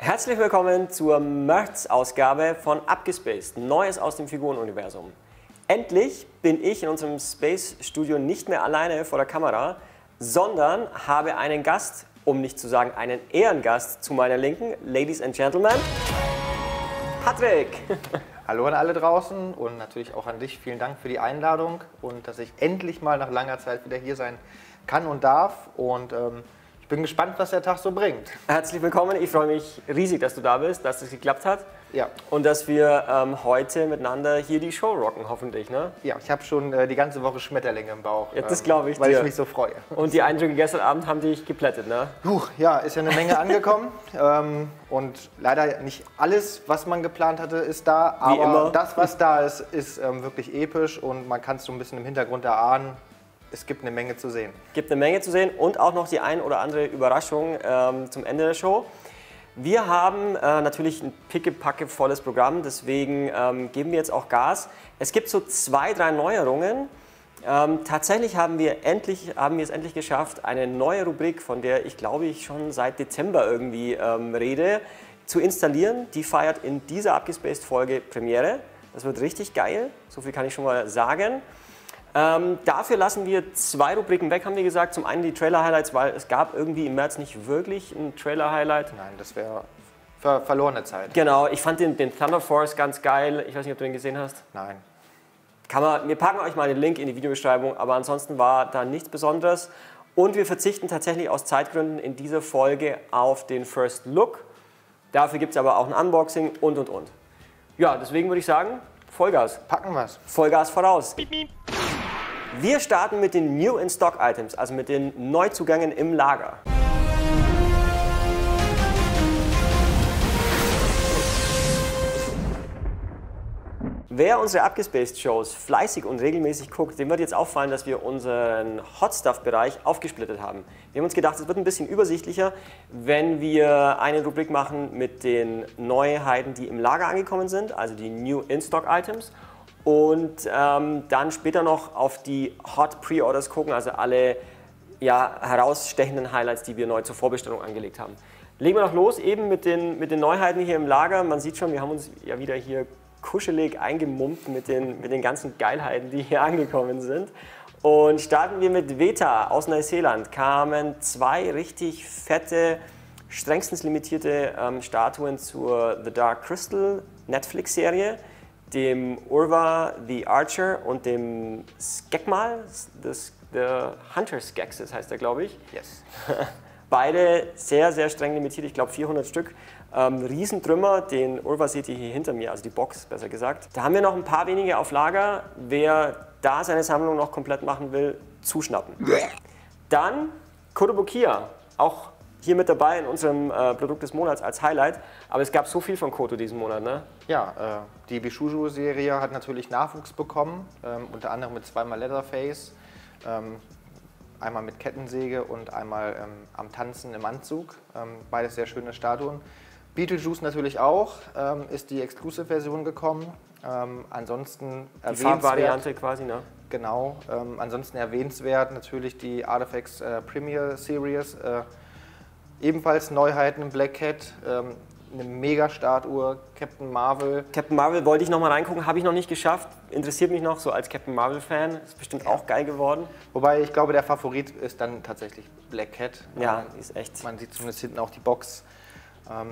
Herzlich willkommen zur März-Ausgabe von Abgespaced, Neues aus dem Figurenuniversum. Endlich bin ich in unserem Space-Studio nicht mehr alleine vor der Kamera, sondern habe einen Gast, um nicht zu sagen einen Ehrengast zu meiner Linken. Ladies and Gentlemen, Patrick! Hallo an alle draußen und natürlich auch an dich. Vielen Dank für die Einladung und dass ich endlich mal nach langer Zeit wieder hier sein kann und darf. Und ich bin gespannt, was der Tag so bringt. Herzlich willkommen. Ich freue mich riesig, dass du da bist, dass es geklappt hat. Ja. Und dass wir heute miteinander hier die Show rocken, hoffentlich, ne? Ja, ich habe schon die ganze Woche Schmetterlinge im Bauch. Ja, das glaube ich weil dir. ich mich so freue. Und die Eindrücke gestern Abend haben dich geplättet, ne? Ja, ist ja eine Menge angekommen. Und leider nicht alles, was man geplant hatte, ist da. Wie Aber immer. das, was da ist, ist wirklich episch und man kann es so ein bisschen im Hintergrund erahnen. Es gibt eine Menge zu sehen. Gibt eine Menge zu sehen und auch noch die ein oder andere Überraschung zum Ende der Show. Wir haben natürlich ein pickepacke volles Programm, deswegen geben wir jetzt auch Gas. Es gibt so 2, 3 Neuerungen. Tatsächlich haben wir es endlich geschafft, eine neue Rubrik, von der ich glaube ich schon seit Dezember irgendwie rede, zu installieren. Die feiert in dieser Abgespaced-Folge Premiere. Das wird richtig geil, so viel kann ich schon mal sagen. Dafür lassen wir 2 Rubriken weg, haben wir gesagt. Zum einen die Trailer-Highlights, weil es gab irgendwie im März nicht wirklich ein Trailer-Highlight. Nein, das wäre verlorene Zeit. Genau, ich fand den Thunder Force ganz geil. Ich weiß nicht, ob du den gesehen hast. Nein. Wir packen euch mal den Link in die Videobeschreibung, aber ansonsten war da nichts Besonderes. Und wir verzichten tatsächlich aus Zeitgründen in dieser Folge auf den First Look. Dafür gibt es aber auch ein Unboxing und. Ja, deswegen würde ich sagen, Vollgas. Packen wir's. Vollgas voraus. Piep, piep. Wir starten mit den New in Stock Items, also mit den Neuzugängen im Lager. Wer unsere Abgespaced-Shows fleißig und regelmäßig guckt, dem wird jetzt auffallen, dass wir unseren Hot Stuff-Bereich aufgesplittet haben. Wir haben uns gedacht, es wird ein bisschen übersichtlicher, wenn wir eine Rubrik machen mit den Neuheiten, die im Lager angekommen sind, also die New in Stock Items. Und dann später noch auf die Hot Pre-Orders gucken, also alle herausstechenden Highlights, die wir neu zur Vorbestellung angelegt haben. Legen wir noch los, eben mit den Neuheiten hier im Lager. Man sieht schon, wir haben uns ja wieder hier kuschelig eingemummt mit den ganzen Geilheiten, die hier angekommen sind. Und starten wir mit Weta aus Neuseeland. Kamen 2 richtig fette, strengstens limitierte Statuen zur The Dark Crystal Netflix-Serie, dem Urva the Archer und dem Skekmal, der Hunter Skeksis heißt er, glaube ich. Yes. Beide sehr, sehr streng limitiert, ich glaube 400 Stück. Riesentrümmer, den Urva seht ihr hier hinter mir, also die Box besser gesagt. Da haben wir noch ein paar wenige auf Lager. Wer da seine Sammlung noch komplett machen will, zuschnappen. Dann Kotobukiya, auch hier mit dabei in unserem Produkt des Monats als Highlight. Aber es gab so viel von Koto diesen Monat, ne? Ja, die Bishuju-Serie hat natürlich Nachwuchs bekommen, unter anderem mit 2-mal Leatherface, einmal mit Kettensäge und einmal am Tanzen im Anzug. Beides sehr schöne Statuen. Beetlejuice natürlich auch, ist die Exclusive-Version gekommen. Ansonsten die Farbvariante quasi, ne? Genau. Ansonsten erwähnenswert natürlich die Artifacts Premier Series. Ebenfalls Neuheiten im Black Cat, eine Mega-Statue, Captain Marvel. Captain Marvel wollte ich noch mal reingucken, habe ich noch nicht geschafft. Interessiert mich noch so als Captain Marvel-Fan. Ist bestimmt auch geil geworden. Wobei ich glaube, der Favorit ist dann tatsächlich Black Cat. Ja, ist echt. Man sieht zumindest hinten auch die Box.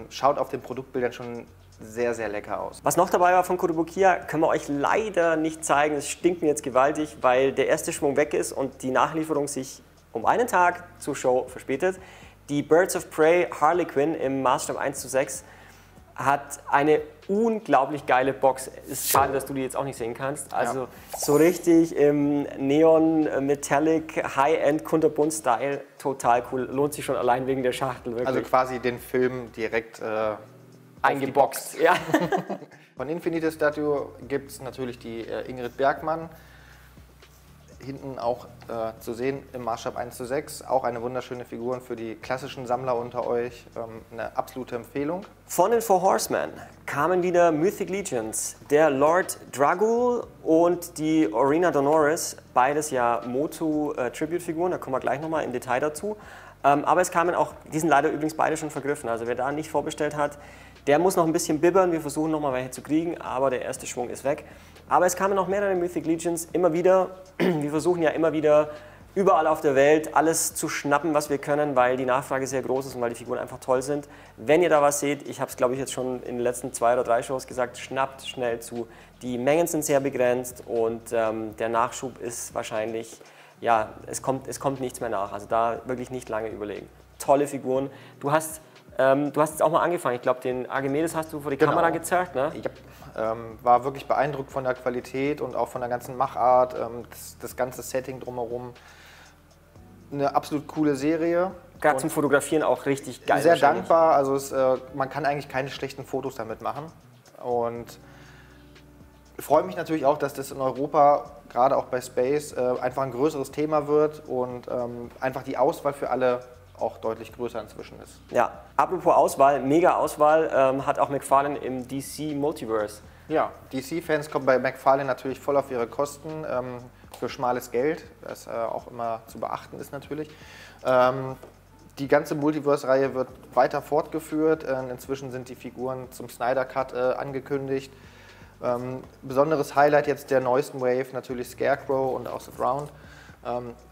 Schaut auf den Produktbildern schon sehr, sehr lecker aus. Was noch dabei war von Kotobukiya, können wir euch leider nicht zeigen. Es stinkt mir jetzt gewaltig, weil der erste Schwung weg ist und die Nachlieferung sich um einen Tag zur Show verspätet. Die Birds of Prey Harlequin im Maßstab 1:6 hat eine unglaublich geile Box. Ist schade, dass du die jetzt auch nicht sehen kannst. Also so richtig im Neon Metallic High-End Kunterbunt-Style, total cool. Lohnt sich schon allein wegen der Schachtel wirklich. Also quasi den Film direkt eingeboxt. Ja. Von Infinite Statue gibt es natürlich die Ingrid Bergmann. Hinten auch zu sehen im Maßstab 1:6. Auch eine wunderschöne Figur für die klassischen Sammler unter euch. Eine absolute Empfehlung. Von den Four Horsemen kamen wieder Mythic Legions, der Lord Dragul und die Orina Dolores. Beides ja Motu Tribute-Figuren, da kommen wir gleich nochmal im Detail dazu. Aber es kamen auch, die sind leider übrigens beide schon vergriffen. Also wer da nicht vorbestellt hat, der muss noch ein bisschen bibbern. Wir versuchen noch mal welche zu kriegen, aber der erste Schwung ist weg. Aber es kamen noch mehrere Mythic Legions, immer wieder. Wir versuchen ja immer wieder überall auf der Welt alles zu schnappen, was wir können, weil die Nachfrage sehr groß ist und weil die Figuren einfach toll sind. Wenn ihr da was seht, ich habe es glaube ich jetzt schon in den letzten 2 oder 3 Shows gesagt, schnappt schnell zu. Die Mengen sind sehr begrenzt und der Nachschub ist wahrscheinlich, ja, es kommt nichts mehr nach. Also da wirklich nicht lange überlegen. Tolle Figuren. Du hast jetzt auch mal angefangen. Ich glaube, den Archimedes hast du vor die Kamera gezerrt, ne? Ja, war wirklich beeindruckt von der Qualität und auch von der ganzen Machart, das ganze Setting drumherum. Eine absolut coole Serie. Gerade zum Fotografieren auch richtig geil. Sehr dankbar, also man kann eigentlich keine schlechten Fotos damit machen. Und ich freue mich natürlich auch, dass das in Europa, gerade auch bei Space, einfach ein größeres Thema wird und einfach die Auswahl für alle auch deutlich größer inzwischen ist. Ja, apropos Auswahl, mega Auswahl hat auch McFarlane im DC Multiverse. Ja, DC-Fans kommen bei McFarlane natürlich voll auf ihre Kosten für schmales Geld, das auch immer zu beachten ist natürlich. Die ganze Multiverse-Reihe wird weiter fortgeführt. Inzwischen sind die Figuren zum Snyder Cut angekündigt. Besonderes Highlight jetzt der neuesten Wave, natürlich Scarecrow und auch The Drowned.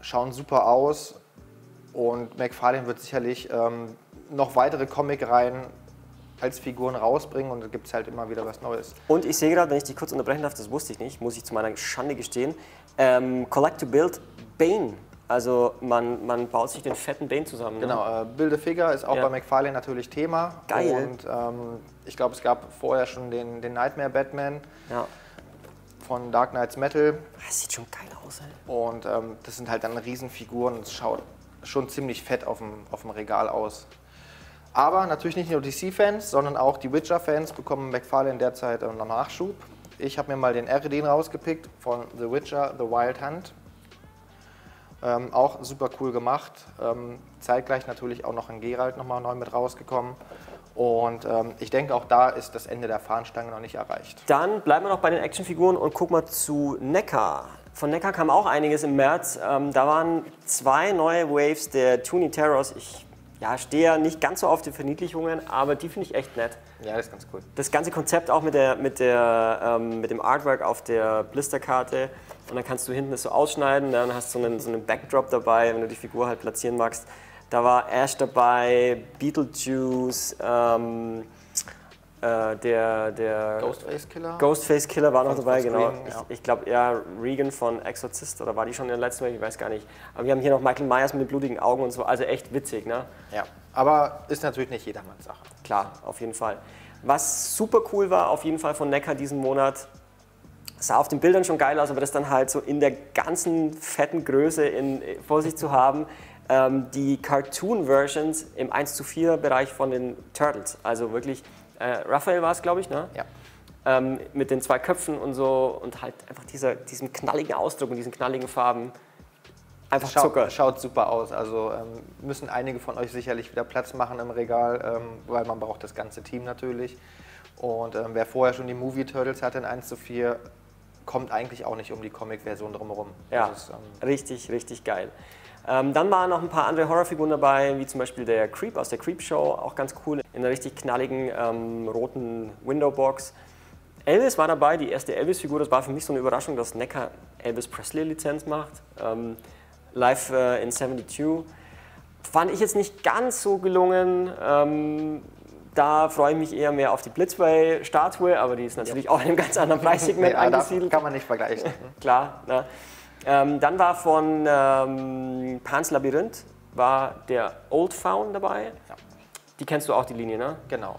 Schauen super aus und McFarlane wird sicherlich noch weitere Comic-Reihen als Figuren rausbringen und da gibt es halt immer wieder was Neues. Und ich sehe gerade, wenn ich dich kurz unterbrechen darf, das wusste ich nicht, muss ich zu meiner Schande gestehen, Collect to Build Bane. Also man baut sich den fetten Bane zusammen. Ne? Genau, Build a Figure ist auch bei McFarlane natürlich Thema. Geil. Und ich glaube, es gab vorher schon den Nightmare Batman von Dark Knights Metal. Das sieht schon geil aus, ey. Und das sind halt dann Riesenfiguren und es schaut schon ziemlich fett auf dem Regal aus. Aber natürlich nicht nur DC-Fans, sondern auch die Witcher-Fans bekommen McFarlane derzeit noch Nachschub. Ich habe mir mal den R-Edin rausgepickt von The Witcher, The Wild Hunt. Auch super cool gemacht. Zeitgleich natürlich auch noch ein Geralt nochmal neu mit rausgekommen. Und ich denke, auch da ist das Ende der Fahnenstange noch nicht erreicht. Dann bleiben wir noch bei den Actionfiguren und gucken mal zu NECA. Von NECA kam auch einiges im März. Da waren 2 neue Waves der Toony Terrors. Ich stehe ja nicht ganz so auf die Verniedlichungen, aber die finde ich echt nett. Ja, das ist ganz cool. Das ganze Konzept auch mit dem Artwork auf der Blisterkarte. Und dann kannst du hinten das so ausschneiden, dann hast du so einen Backdrop dabei, wenn du die Figur halt platzieren magst. Da war Ash dabei, Beetlejuice, der Ghostface Killer? Ghostface Killer war noch dabei, genau. Scream, ja. Ich glaube, Regan von Exorcist, oder war die schon in der letzten Wave? Ich weiß gar nicht. Aber wir haben hier noch Michael Myers mit den blutigen Augen und so, also echt witzig, ne? Ja, aber ist natürlich nicht jedermanns Sache. Klar, auf jeden Fall. Was super cool war, auf jeden Fall von NECA diesen Monat, sah auf den Bildern schon geil aus, aber das dann halt so in der ganzen fetten Größe vor sich zu haben, die Cartoon-Versions im 1:4 Bereich von den Turtles, also wirklich Raphael war es, glaube ich, ne? Ja. Mit den 2 Köpfen und so und halt einfach diesem knalligen Ausdruck und diesen knalligen Farben. Einfach Zucker. Schaut super aus. Also müssen einige von euch sicherlich wieder Platz machen im Regal, weil man braucht das ganze Team natürlich. Und wer vorher schon die Movie Turtles hatte in 1:4, kommt eigentlich auch nicht um die Comic-Version drumherum. Ja, richtig, richtig geil. Dann waren noch ein paar andere Horrorfiguren dabei, wie zum Beispiel der Creep aus der Creep Show, auch ganz cool, in einer richtig knalligen roten Windowbox. Elvis war dabei, die erste Elvis-Figur, das war für mich so eine Überraschung, dass NECA Elvis Presley-Lizenz macht. Live in 72. Fand ich jetzt nicht ganz so gelungen. Da freue ich mich eher mehr auf die Blitzway-Statue, aber die ist natürlich auch in einem ganz anderen Preissegment angesiedelt. Kann man nicht vergleichen. Klar. Ne? Dann war von Pan's Labyrinth war der Old Faun dabei. Ja. Die kennst du auch, die Linie, ne? Genau.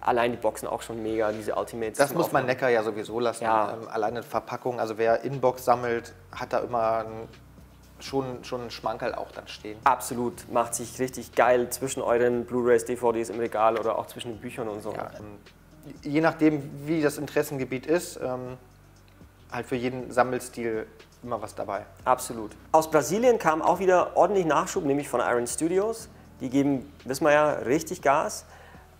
Allein die Boxen auch schon mega, diese Ultimates. Das muss man NECA ja sowieso lassen. Ja. Alleine Verpackung, also wer Inbox sammelt, hat da immer schon einen Schmankerl auch dann stehen. Absolut, macht sich richtig geil zwischen euren Blu-rays, DVDs im Regal oder auch zwischen den Büchern und so. Ja, je nachdem, wie das Interessengebiet ist, halt für jeden Sammelstil immer was dabei. Absolut. Aus Brasilien kam auch wieder ordentlich Nachschub, nämlich von Iron Studios. Die geben, wissen wir ja, richtig Gas.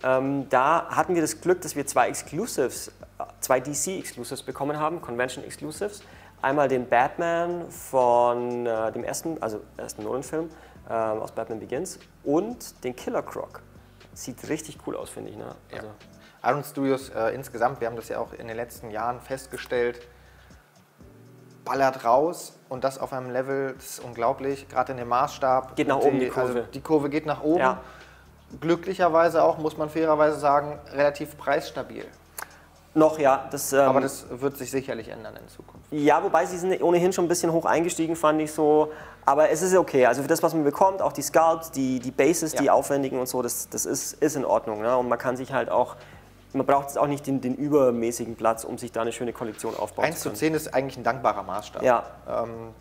Da hatten wir das Glück, dass wir 2 Exclusives, 2 DC-Exclusives bekommen haben, Convention-Exclusives. Einmal den Batman von dem ersten Nolan-Film aus Batman Begins und den Killer Croc. Sieht richtig cool aus, finde ich. Ne? Also Iron Studios insgesamt, wir haben das ja auch in den letzten Jahren festgestellt, ballert raus und das auf einem Level, das ist unglaublich, gerade in dem Maßstab. Geht nach oben die Kurve. Also die Kurve geht nach oben. Ja. Glücklicherweise auch, muss man fairerweise sagen, relativ preisstabil. Noch, ja. Das, aber das wird sich sicherlich ändern in Zukunft. Ja, wobei sie sind ohnehin schon ein bisschen hoch eingestiegen, fand ich so. Aber es ist okay. Also für das, was man bekommt, auch die Sculpts, die Bases, die aufwendigen und so, das ist in Ordnung. Ne? Und man kann sich halt auch, man braucht jetzt auch nicht den übermäßigen Platz, um sich da eine schöne Kollektion aufbauen zu können. 1:10 ist eigentlich ein dankbarer Maßstab. Ja.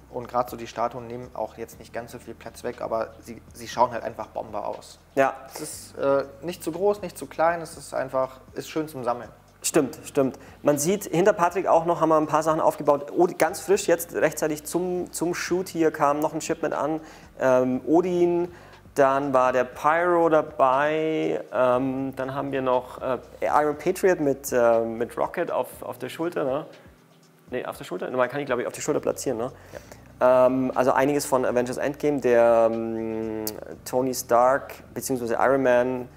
Und gerade so die Statuen nehmen auch jetzt nicht ganz so viel Platz weg, aber sie schauen halt einfach Bombe aus. Ja. Es ist nicht zu groß, nicht zu klein, es ist einfach, ist schön zum Sammeln. Stimmt, stimmt. Man sieht hinter Patrick auch noch, haben wir ein paar Sachen aufgebaut. Ganz frisch, jetzt rechtzeitig zum Shoot hier kam noch ein Shipment an. Odin, dann war der Pyro dabei, dann haben wir noch Iron Patriot mit Rocket auf der Schulter. Ne? Nee, auf der Schulter? Man kann ihn, glaube ich, auf die Schulter platzieren. Ne? Ja. Also einiges von Avengers Endgame, der Tony Stark bzw. Iron Man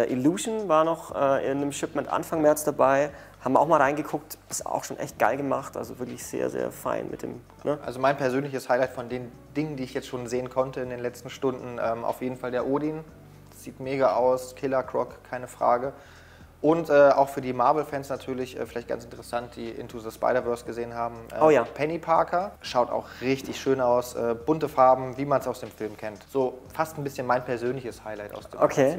Illusion war noch in einem Shipment Anfang März dabei. Haben wir auch mal reingeguckt, ist auch schon echt geil gemacht, also wirklich sehr, sehr fein mit dem. Ne? Also mein persönliches Highlight von den Dingen, die ich jetzt schon sehen konnte in den letzten Stunden, auf jeden Fall der Odin. Sieht mega aus, Killer Croc, keine Frage. Und auch für die Marvel-Fans natürlich vielleicht ganz interessant, die Into the Spider-Verse gesehen haben. Oh ja. Penny Parker schaut auch richtig schön aus, bunte Farben, wie man es aus dem Film kennt. So fast ein bisschen mein persönliches Highlight aus dem Okay.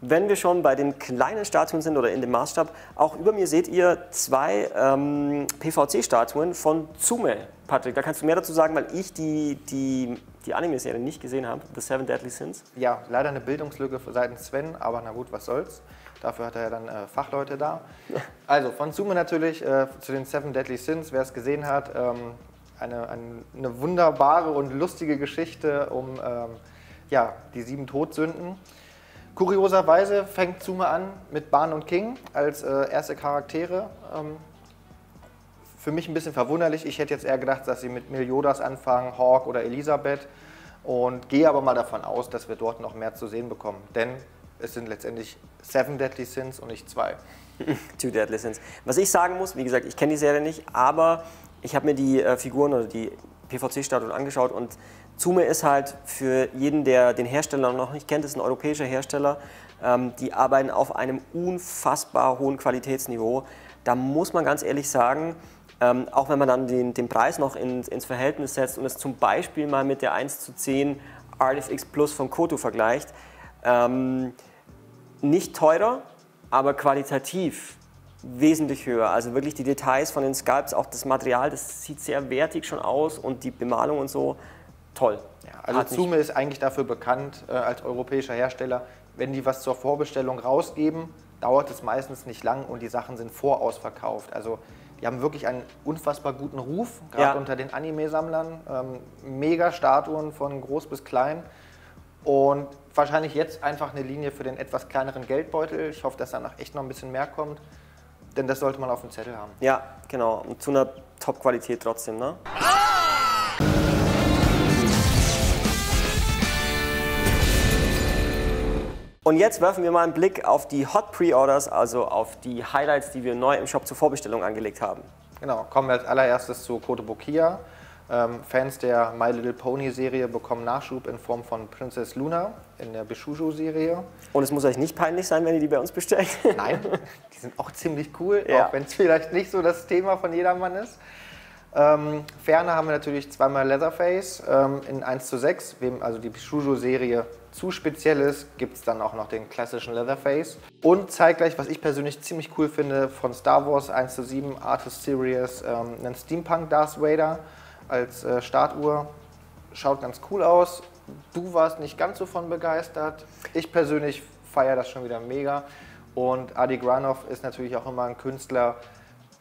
Wenn wir schon bei den kleinen Statuen sind oder in dem Maßstab, auch über mir seht ihr 2 PVC-Statuen von Tsume. Patrick, da kannst du mehr dazu sagen, weil ich die Anime-Serie nicht gesehen habe, The Seven Deadly Sins. Ja, leider eine Bildungslücke seitens Sven, aber na gut, was soll's. Dafür hat er ja dann Fachleute da. Also von Tsume natürlich zu den Seven Deadly Sins, wer es gesehen hat, eine wunderbare und lustige Geschichte um die 7 Todsünden. Kurioserweise fängt Tsume an mit Ban und King als erste Charaktere. Für mich ein bisschen verwunderlich. Ich hätte jetzt eher gedacht, dass sie mit Meliodas anfangen, Hawk oder Elisabeth. Und gehe aber mal davon aus, dass wir dort noch mehr zu sehen bekommen. Denn es sind letztendlich 7 Deadly Sins und nicht 2. 2 Deadly Sins. Was ich sagen muss, wie gesagt, ich kenne die Serie nicht, aber ich habe mir die Figuren oder die PVC-Statuen angeschaut und Tsume ist halt für jeden, der den Hersteller noch nicht kennt, ist ein europäischer Hersteller. Die arbeiten auf einem unfassbar hohen Qualitätsniveau. Da muss man ganz ehrlich sagen, auch wenn man dann den Preis noch ins Verhältnis setzt und es zum Beispiel mal mit der 1:10 RFX Plus von Koto vergleicht, nicht teurer, aber qualitativ wesentlich höher. Also wirklich die Details von den Sculpts, auch das Material, das sieht sehr wertig schon aus und die Bemalung und so, toll. Ja, also Tsume ist eigentlich dafür bekannt als europäischer Hersteller, wenn die was zur Vorbestellung rausgeben, dauert es meistens nicht lang und die Sachen sind vorausverkauft. Also die haben wirklich einen unfassbar guten Ruf, gerade unter den Anime-Sammlern. Mega Statuen von groß bis klein und wahrscheinlich jetzt einfach eine Linie für den etwas kleineren Geldbeutel. Ich hoffe, dass danach echt noch ein bisschen mehr kommt, denn das sollte man auf dem Zettel haben. Ja, genau. Und zu einer Top-Qualität trotzdem, ne? Und jetzt werfen wir mal einen Blick auf die Hot Pre-Orders, also auf die Highlights, die wir neu im Shop zur Vorbestellung angelegt haben. Genau, kommen wir als allererstes zu Kotobukiya. Fans der My Little Pony Serie bekommen Nachschub in Form von Princess Luna in der Bishuju Serie. Und es muss euch nicht peinlich sein, wenn ihr die bei uns bestellt. Nein, die sind auch ziemlich cool, Ja. auch wenn es vielleicht nicht so das Thema von jedermann ist. Ferner haben wir natürlich zweimal Leatherface in 1:6. Wem also die Bishuju-Serie zu speziell ist, gibt es dann auch noch den klassischen Leatherface. Und zeitgleich, was ich persönlich ziemlich cool finde, von Star Wars 1:7 Artist Series, einen Steampunk Darth Vader als Startuhr. Schaut ganz cool aus. Du warst nicht ganz so von begeistert. Ich persönlich feiere das schon wieder mega. Und Adi Granov ist natürlich auch immer ein Künstler,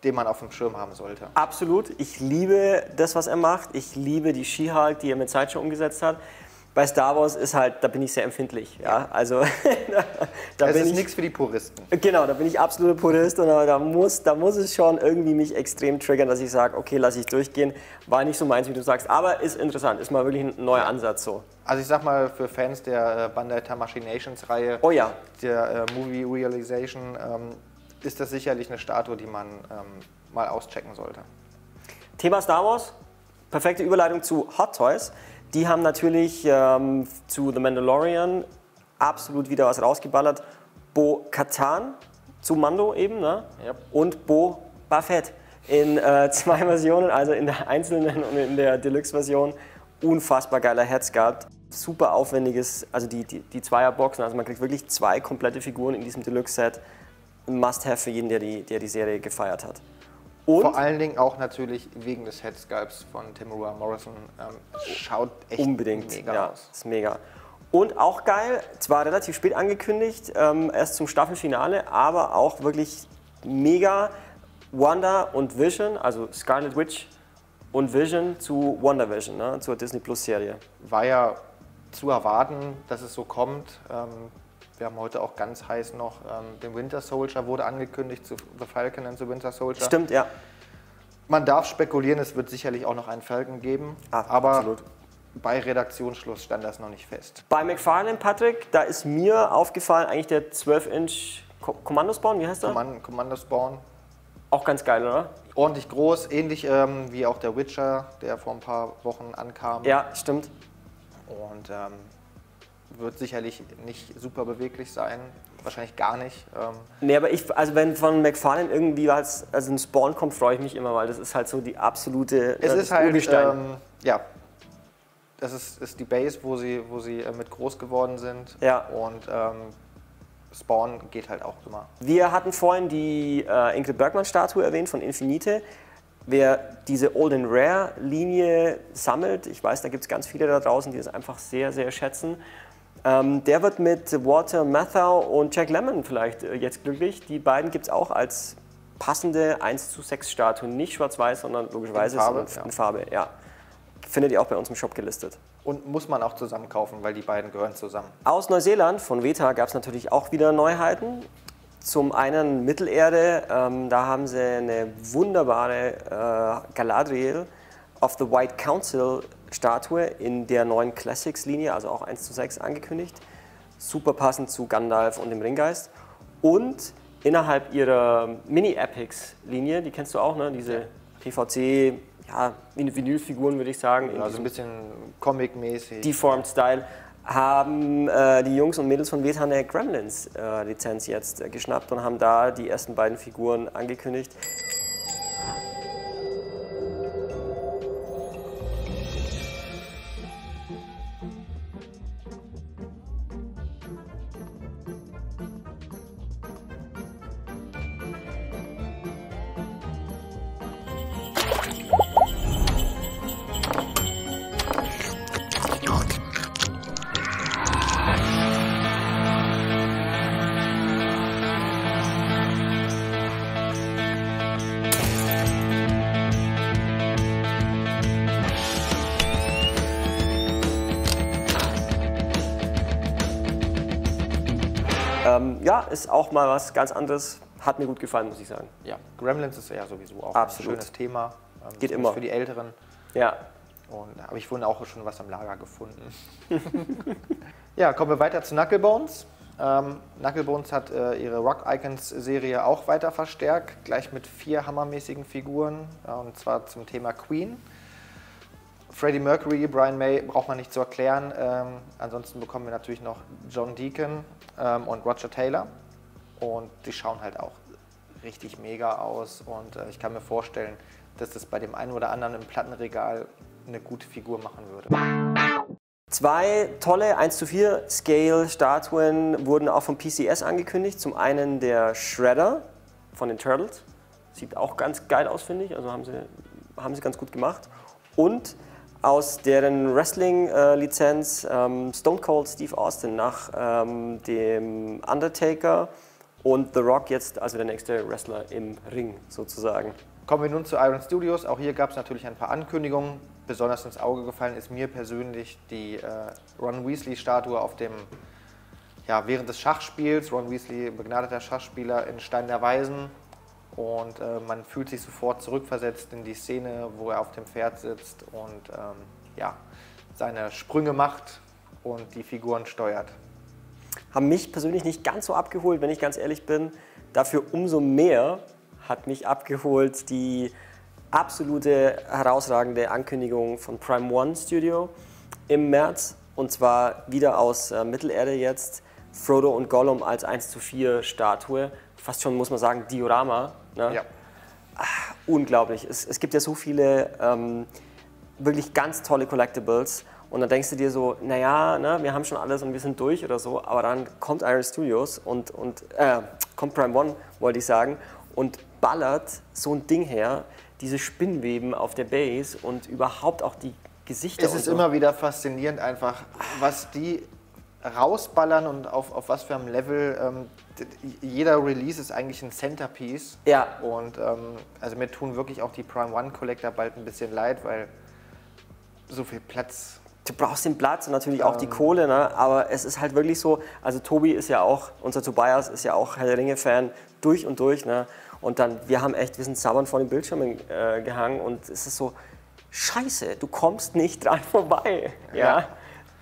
den man auf dem Schirm haben sollte. Absolut. Ich liebe das, was er macht. Ich liebe die She-Hulk, die er mit Sideshow umgesetzt hat. bei Star Wars ist halt, da bin ich sehr empfindlich. Ja? Also, Das ist nichts für die Puristen. Genau, da bin ich absoluter Purist und da muss es schon irgendwie mich extrem triggern, dass ich sage, okay, lass ich durchgehen. War nicht so meins, wie du sagst, aber ist interessant, ist mal wirklich ein neuer Ansatz so. Also ich sag mal, für Fans der Bandai Tamashii-Nations-Reihe, Oh ja. der Movie Realization, ist das sicherlich eine Statue, die man mal auschecken sollte. Thema Star Wars, perfekte Überleitung zu Hot Toys. Die haben natürlich zu The Mandalorian absolut wieder was rausgeballert. Bo-Katan zu Mando eben, ne? Yep. Und Boba Fett in 2 Versionen, also in der einzelnen und in der Deluxe-Version. Unfassbar geiler Headsculpt, super aufwendiges, also die Zweierboxen, also man kriegt wirklich 2 komplette Figuren in diesem Deluxe-Set. Ein Must-Have für jeden, der die Serie gefeiert hat. Und Vor allen Dingen auch natürlich wegen des Headsculpts von Temuera Morrison. Schaut echt unbedingt, mega ja, aus. ist mega. Und auch geil, zwar relativ spät angekündigt, erst zum Staffelfinale, aber auch wirklich mega Wanda und Vision, also Scarlet Witch und Vision zu WandaVision, ne, zur Disney Plus Serie. War ja zu erwarten, dass es so kommt. Wir haben heute auch ganz heiß noch den Winter Soldier wurde angekündigt, zu The Falcon and the Winter Soldier. Stimmt, ja. Man darf spekulieren, es wird sicherlich auch noch einen Falcon geben, aber absolut. bei Redaktionsschluss stand das noch nicht fest. Bei McFarlane, Patrick, da ist mir aufgefallen, eigentlich der 12-Inch Kommandospawn, wie heißt der? Commander Spawn, Auch ganz geil, oder? ordentlich groß, ähnlich wie auch der Witcher, der vor ein paar Wochen ankam. Ja, stimmt. Und wird sicherlich nicht super beweglich sein, wahrscheinlich gar nicht. Nee, aber also wenn von McFarlane irgendwie ein Spawn kommt, freue ich mich immer, weil das ist halt so die absolute Es ist das halt, Urgestein. ja, das ist die Base, wo sie mit groß geworden sind. Ja. Und Spawn geht halt auch immer. Wir hatten vorhin die Ingrid Bergman-Statue erwähnt von Infinite. Wer diese Old and Rare-Linie sammelt, ich weiß, da gibt es ganz viele da draußen, die das einfach sehr, sehr schätzen, der wird mit Walter Matthau und Jack Lemmon vielleicht jetzt glücklich. Die beiden gibt es auch als passende 1:6 Statuen, nicht schwarz-weiß, sondern logischerweise in Farbe. Ja. Findet ihr auch bei uns im Shop gelistet. Und muss man auch zusammen kaufen, weil die beiden gehören zusammen. Aus Neuseeland, von Weta, gab es natürlich auch wieder Neuheiten. Zum einen Mittelerde, da haben sie eine wunderbare Galadriel of the White Council Statue in der neuen Classics-Linie, also auch 1:6 angekündigt. Super passend zu Gandalf und dem Ringgeist. Und innerhalb ihrer Mini-Epics-Linie, die kennst du auch, ne? Diese PVC, ja, Vinylfiguren würde ich sagen. Also ein bisschen Comic-mäßig. Deformed Style, haben die Jungs und Mädels von Weta eine Gremlins-Lizenz jetzt geschnappt und haben da die ersten beiden Figuren angekündigt. Ja, ist auch mal was ganz anderes. Hat mir gut gefallen, muss ich sagen. Ja, Gremlins ist ja sowieso auch Absolut. ein schönes Thema. Geht immer. Für die Älteren. Ja. Und da habe ich vorhin auch schon was am Lager gefunden. Ja, kommen wir weiter zu Knucklebones. Knucklebones hat ihre Rock Icons Serie auch weiter verstärkt, gleich mit 4 hammermäßigen Figuren, und zwar zum Thema Queen. Freddie Mercury, Brian May braucht man nicht zu erklären. Ansonsten bekommen wir natürlich noch John Deacon und Roger Taylor. Und die schauen halt auch richtig mega aus. Und ich kann mir vorstellen, dass das bei dem einen oder anderen im Plattenregal eine gute Figur machen würde. 2 tolle 1:4 Scale Statuen wurden auch vom PCS angekündigt. Zum einen der Shredder von den Turtles. Sieht auch ganz geil aus, finde ich. Also haben sie ganz gut gemacht. Und aus deren Wrestling-Lizenz Stone Cold Steve Austin nach dem Undertaker und The Rock jetzt also der nächste Wrestler im Ring sozusagen. Kommen wir nun zu Iron Studios. Auch hier gab es natürlich ein paar Ankündigungen. besonders ins Auge gefallen ist mir persönlich die Ron Weasley-Statue auf dem, ja, während des Schachspiels. Ron Weasley, begnadeter Schachspieler in Stein der Weisen. Und man fühlt sich sofort zurückversetzt in die Szene, wo er auf dem Pferd sitzt und ja, seine Sprünge macht und die Figuren steuert. Haben mich persönlich nicht ganz so abgeholt, wenn ich ganz ehrlich bin. Dafür umso mehr hat mich abgeholt die absolute herausragende Ankündigung von Prime One Studio im März. Und zwar wieder aus Mittelerde jetzt. Frodo und Gollum als 1:4 Statue. Fast schon, muss man sagen, Diorama. Ne? Ja. Ach, unglaublich. Es gibt ja so viele wirklich ganz tolle Collectibles. Und dann denkst du dir so, naja, ne, wir haben schon alles und wir sind durch oder so. Aber dann kommt Iron Studios und kommt Prime One, wollte ich sagen, und ballert so ein Ding her. Diese Spinnweben auf der Base und überhaupt auch die Gesichter. Es ist immer wieder faszinierend einfach, was die rausballern und auf was für einem Level. Jeder Release ist eigentlich ein Centerpiece. Ja. Und also mir tun wirklich auch die Prime One Collector bald ein bisschen leid, weil so viel Platz. Du brauchst den Platz und natürlich auch die Kohle, ne? Aber es ist halt wirklich so, also Tobi ist ja auch, unser Tobias ist ja auch Herr der Ringe-Fan durch und durch, ne? Und dann, wir sind sabbernd vor den Bildschirmen gehangen und es ist so, scheiße, du kommst nicht dran vorbei, ja?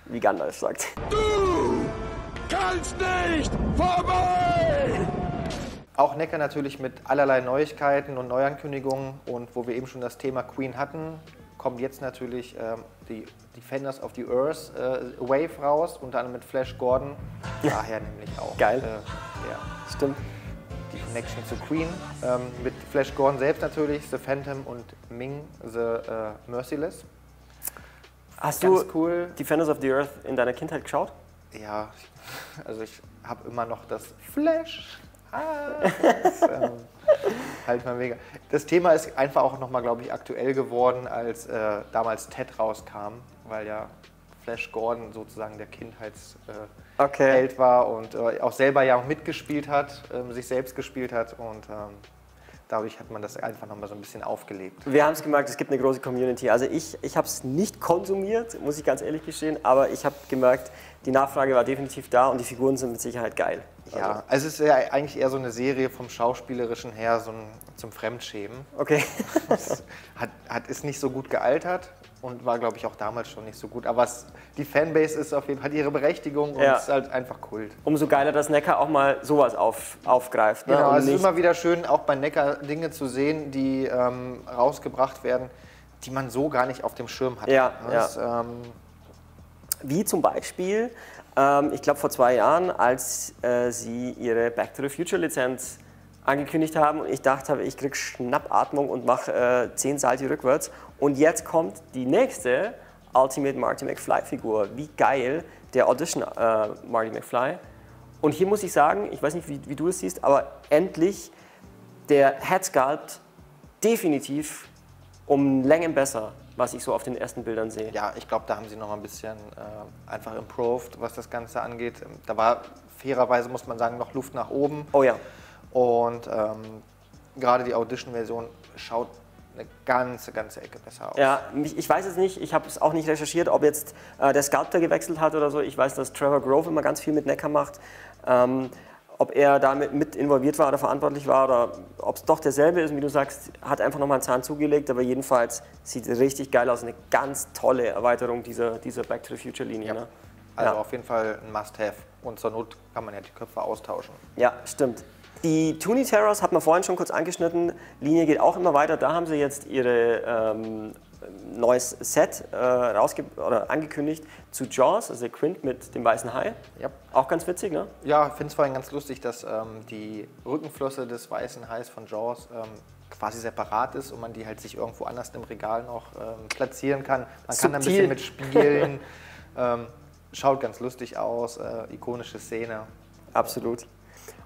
Wie Gandalf sagt. Du kannst nicht vorbei! Auch Necker natürlich mit allerlei Neuigkeiten und Neuankündigungen und wo wir eben schon das Thema Queen hatten, kommt jetzt natürlich die Defenders of the Earth Wave raus, unter anderem mit Flash Gordon, daher nämlich auch Geil. Stimmt. die Connection zu Queen, mit Flash Gordon selbst natürlich, The Phantom und Ming, The Merciless. Hast Ganz du cool. Defenders of the Earth in deiner Kindheit geschaut? Ja, also ich habe immer noch das Flash. Das, halt mal mega. Das Thema ist einfach auch nochmal, glaube ich, aktuell geworden, als damals Ted rauskam, weil ja Flash Gordon sozusagen der Kindheitsheld war und auch selber ja auch mitgespielt hat, sich selbst gespielt hat und dadurch hat man das einfach nochmal so ein bisschen aufgelebt. Wir haben es gemerkt, es gibt eine große Community. Also ich habe es nicht konsumiert, muss ich ganz ehrlich gestehen, aber ich habe gemerkt, die Nachfrage war definitiv da und die Figuren sind mit Sicherheit geil. Ja, also es ist ja eigentlich eher so eine Serie vom Schauspielerischen her zum Fremdschämen. Okay. Ist nicht so gut gealtert und war, glaube ich, auch damals schon nicht so gut. Aber die Fanbase ist auf jeden Fall, hat ihre Berechtigung und ist halt einfach Kult. Umso geiler, dass Necker auch mal sowas aufgreift. Ne? Genau, es ist immer wieder schön, auch bei Necker Dinge zu sehen, die rausgebracht werden, die man so gar nicht auf dem Schirm hat. Wie zum Beispiel, ich glaube vor 2 Jahren, als sie ihre Back to the Future Lizenz angekündigt haben und ich dachte, ich krieg Schnappatmung und mache 10 Salti rückwärts. Und jetzt kommt die nächste Ultimate Marty McFly Figur. Wie geil, der Audition Marty McFly. Und hier muss ich sagen, ich weiß nicht, wie du das siehst, aber endlich der Head Sculpt definitiv um Längen besser, was ich so auf den ersten Bildern sehe. Ja, ich glaube, da haben sie noch mal ein bisschen einfach improved, was das Ganze angeht. Da war fairerweise, muss man sagen, noch Luft nach oben. Oh ja. Und gerade die Audition-Version schaut eine ganze Ecke besser aus. Ja, ich weiß es nicht, ich habe es auch nicht recherchiert, ob jetzt der Sculptor gewechselt hat oder so. Ich weiß, dass Trevor Grove immer ganz viel mit Necker macht. Ob er damit mit involviert war oder verantwortlich war oder ob es doch derselbe ist, wie du sagst, hat einfach nochmal einen Zahn zugelegt, aber jedenfalls sieht es richtig geil aus. Eine ganz tolle Erweiterung dieser Back to the Future Linie. Ja. Ne? Also auf jeden Fall ein Must-Have und zur Not kann man ja die Köpfe austauschen. Ja, stimmt. Die Toony Terrors hat man vorhin schon kurz angeschnitten. Linie geht auch immer weiter. Da haben sie jetzt ihr neues Set angekündigt zu Jaws, also Quint mit dem weißen Hai. Ja. Auch ganz witzig, ne? Ja, ich finde es vor allem ganz lustig, dass die Rückenflosse des weißen Hais von Jaws quasi separat ist und man die halt sich irgendwo anders im Regal noch platzieren kann. Man kann da ein bisschen mitspielen. Schaut ganz lustig aus, ikonische Szene. Absolut.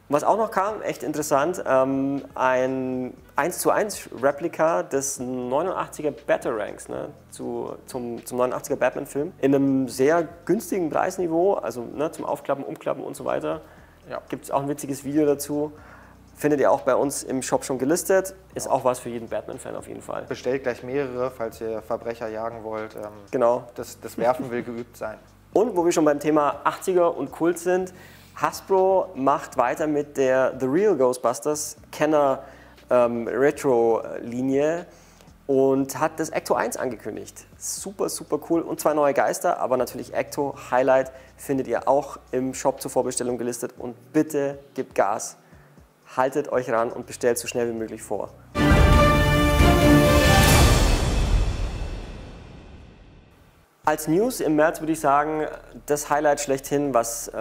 Und was auch noch kam, echt interessant, ein 1:1 Replika des 89er Batarangs, ne, zum 89er Batman-Film. In einem sehr günstigen Preisniveau, also ne, zum Aufklappen, Umklappen und so weiter. Ja. Gibt es auch ein witziges Video dazu. Findet ihr auch bei uns im Shop schon gelistet. Ist auch was für jeden Batman-Fan auf jeden Fall. Bestellt gleich mehrere, falls ihr Verbrecher jagen wollt. Genau. Das Werfen will geübt sein. Und wo wir schon beim Thema 80er und Kult sind, Hasbro macht weiter mit der The Real Ghostbusters Kenner Retro-Linie und hat das Ecto 1 angekündigt. Super, super cool. Und 2 neue Geister, aber natürlich Ecto Highlight findet ihr auch im Shop zur Vorbestellung gelistet. Und bitte gebt Gas, haltet euch ran und bestellt so schnell wie möglich vor. Als News im März würde ich sagen, das Highlight schlechthin, was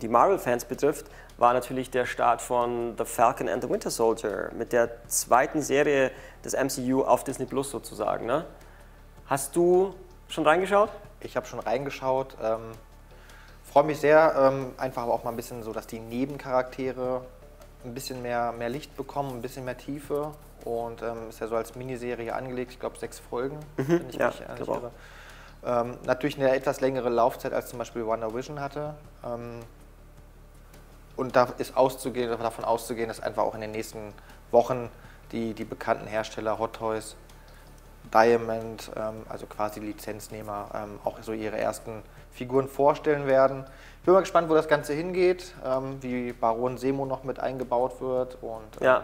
die Marvel-Fans betrifft, war natürlich der Start von The Falcon and the Winter Soldier mit der 2. Serie des MCU auf Disney Plus sozusagen. Ne? Hast du schon reingeschaut? Ich habe schon reingeschaut. Freue mich sehr, einfach aber auch mal ein bisschen so, dass die Nebencharaktere ein bisschen mehr Licht bekommen, ein bisschen mehr Tiefe. Und ist ja so als Miniserie angelegt, ich glaube 6 Folgen, wenn ich mich nicht irre. Natürlich eine etwas längere Laufzeit als zum Beispiel WandaVision hatte. Und da ist davon auszugehen, dass einfach auch in den nächsten Wochen die bekannten Hersteller Hot Toys, Diamond, also quasi Lizenznehmer, auch so ihre ersten Figuren vorstellen werden. Ich bin mal gespannt, wo das Ganze hingeht, wie Baron Zemo noch mit eingebaut wird. Und, ja,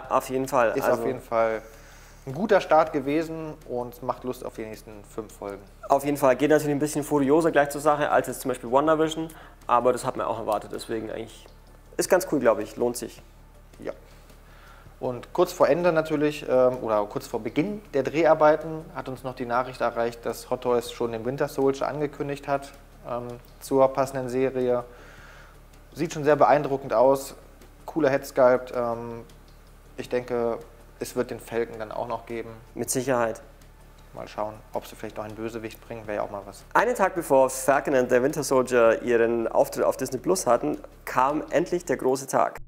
auf jeden Fall. Ist auf jeden Fall ein guter Start gewesen und macht Lust auf die nächsten 5 Folgen. Auf jeden Fall. Geht natürlich ein bisschen furioser gleich zur Sache als jetzt zum Beispiel WandaVision, aber das hat man auch erwartet. Deswegen eigentlich ist ganz cool, glaube ich. Lohnt sich. Ja. Und kurz vor Ende natürlich, oder kurz vor Beginn der Dreharbeiten, hat uns noch die Nachricht erreicht, dass Hot Toys schon den Winter Soldier angekündigt hat zur passenden Serie. Sieht schon sehr beeindruckend aus. Cooler Headsculpt. Ich denke, es wird den Falcon dann auch noch geben. Mit Sicherheit. Mal schauen, ob sie vielleicht noch einen Bösewicht bringen, wäre ja auch mal was. Einen Tag bevor Falcon and the Winter Soldier ihren Auftritt auf Disney Plus hatten, kam endlich der große Tag.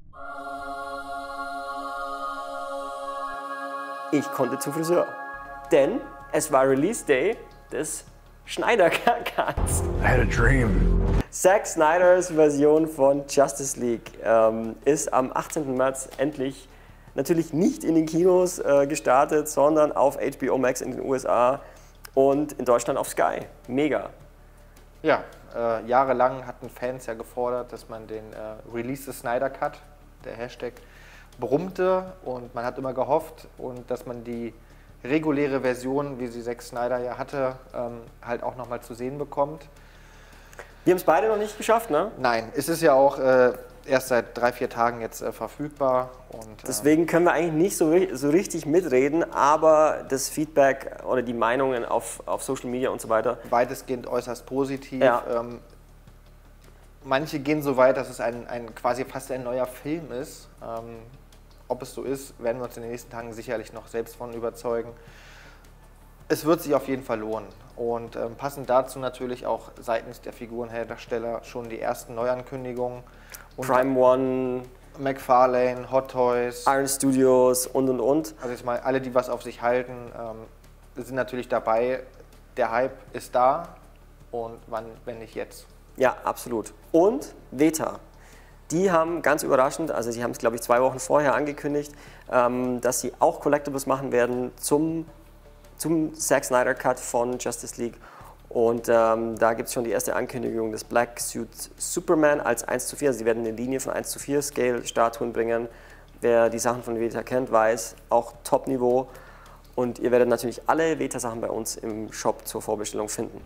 Ich konnte zu Friseur, denn es war Release Day des Snyder Cuts. I had a dream. Zack Snyders Version von Justice League ist am 18. März endlich natürlich nicht in den Kinos gestartet, sondern auf HBO Max in den USA und in Deutschland auf Sky. Mega. Ja, jahrelang hatten Fans ja gefordert, dass man den Release the Snyder Cut, der Hashtag, brummte und man hat immer gehofft und dass man die reguläre Version, wie sie Zack Snyder ja hatte, halt auch nochmal zu sehen bekommt. Wir haben es beide noch nicht geschafft, ne? Nein, es ist ja auch erst seit 3-4 Tagen jetzt verfügbar. Und, deswegen können wir eigentlich nicht so richtig mitreden, aber das Feedback oder die Meinungen auf Social Media und so weiter. Weitestgehend äußerst positiv. Ja. Manche gehen so weit, dass es quasi fast ein neuer Film ist. Ob es so ist, werden wir uns in den nächsten Tagen sicherlich noch selbst von überzeugen. Es wird sich auf jeden Fall lohnen. Und passend dazu natürlich auch seitens der Figurenhersteller schon die ersten Neuankündigungen. Prime One, McFarlane, Hot Toys, Iron Studios und. Also jetzt mal alle, die was auf sich halten, sind natürlich dabei. Der Hype ist da und wann, wenn nicht jetzt. Ja, absolut. Und Weta. Die haben ganz überraschend, also sie haben es glaube ich 2 Wochen vorher angekündigt, dass sie auch Collectibles machen werden zum Zack Snyder Cut von Justice League. Und da gibt es schon die erste Ankündigung des Black Suit Superman als 1:4. Also sie werden eine Linie von 1:4 Scale-Statuen bringen. Wer die Sachen von Weta kennt, weiß, auch Top-Niveau. Und ihr werdet natürlich alle Weta-Sachen bei uns im Shop zur Vorbestellung finden.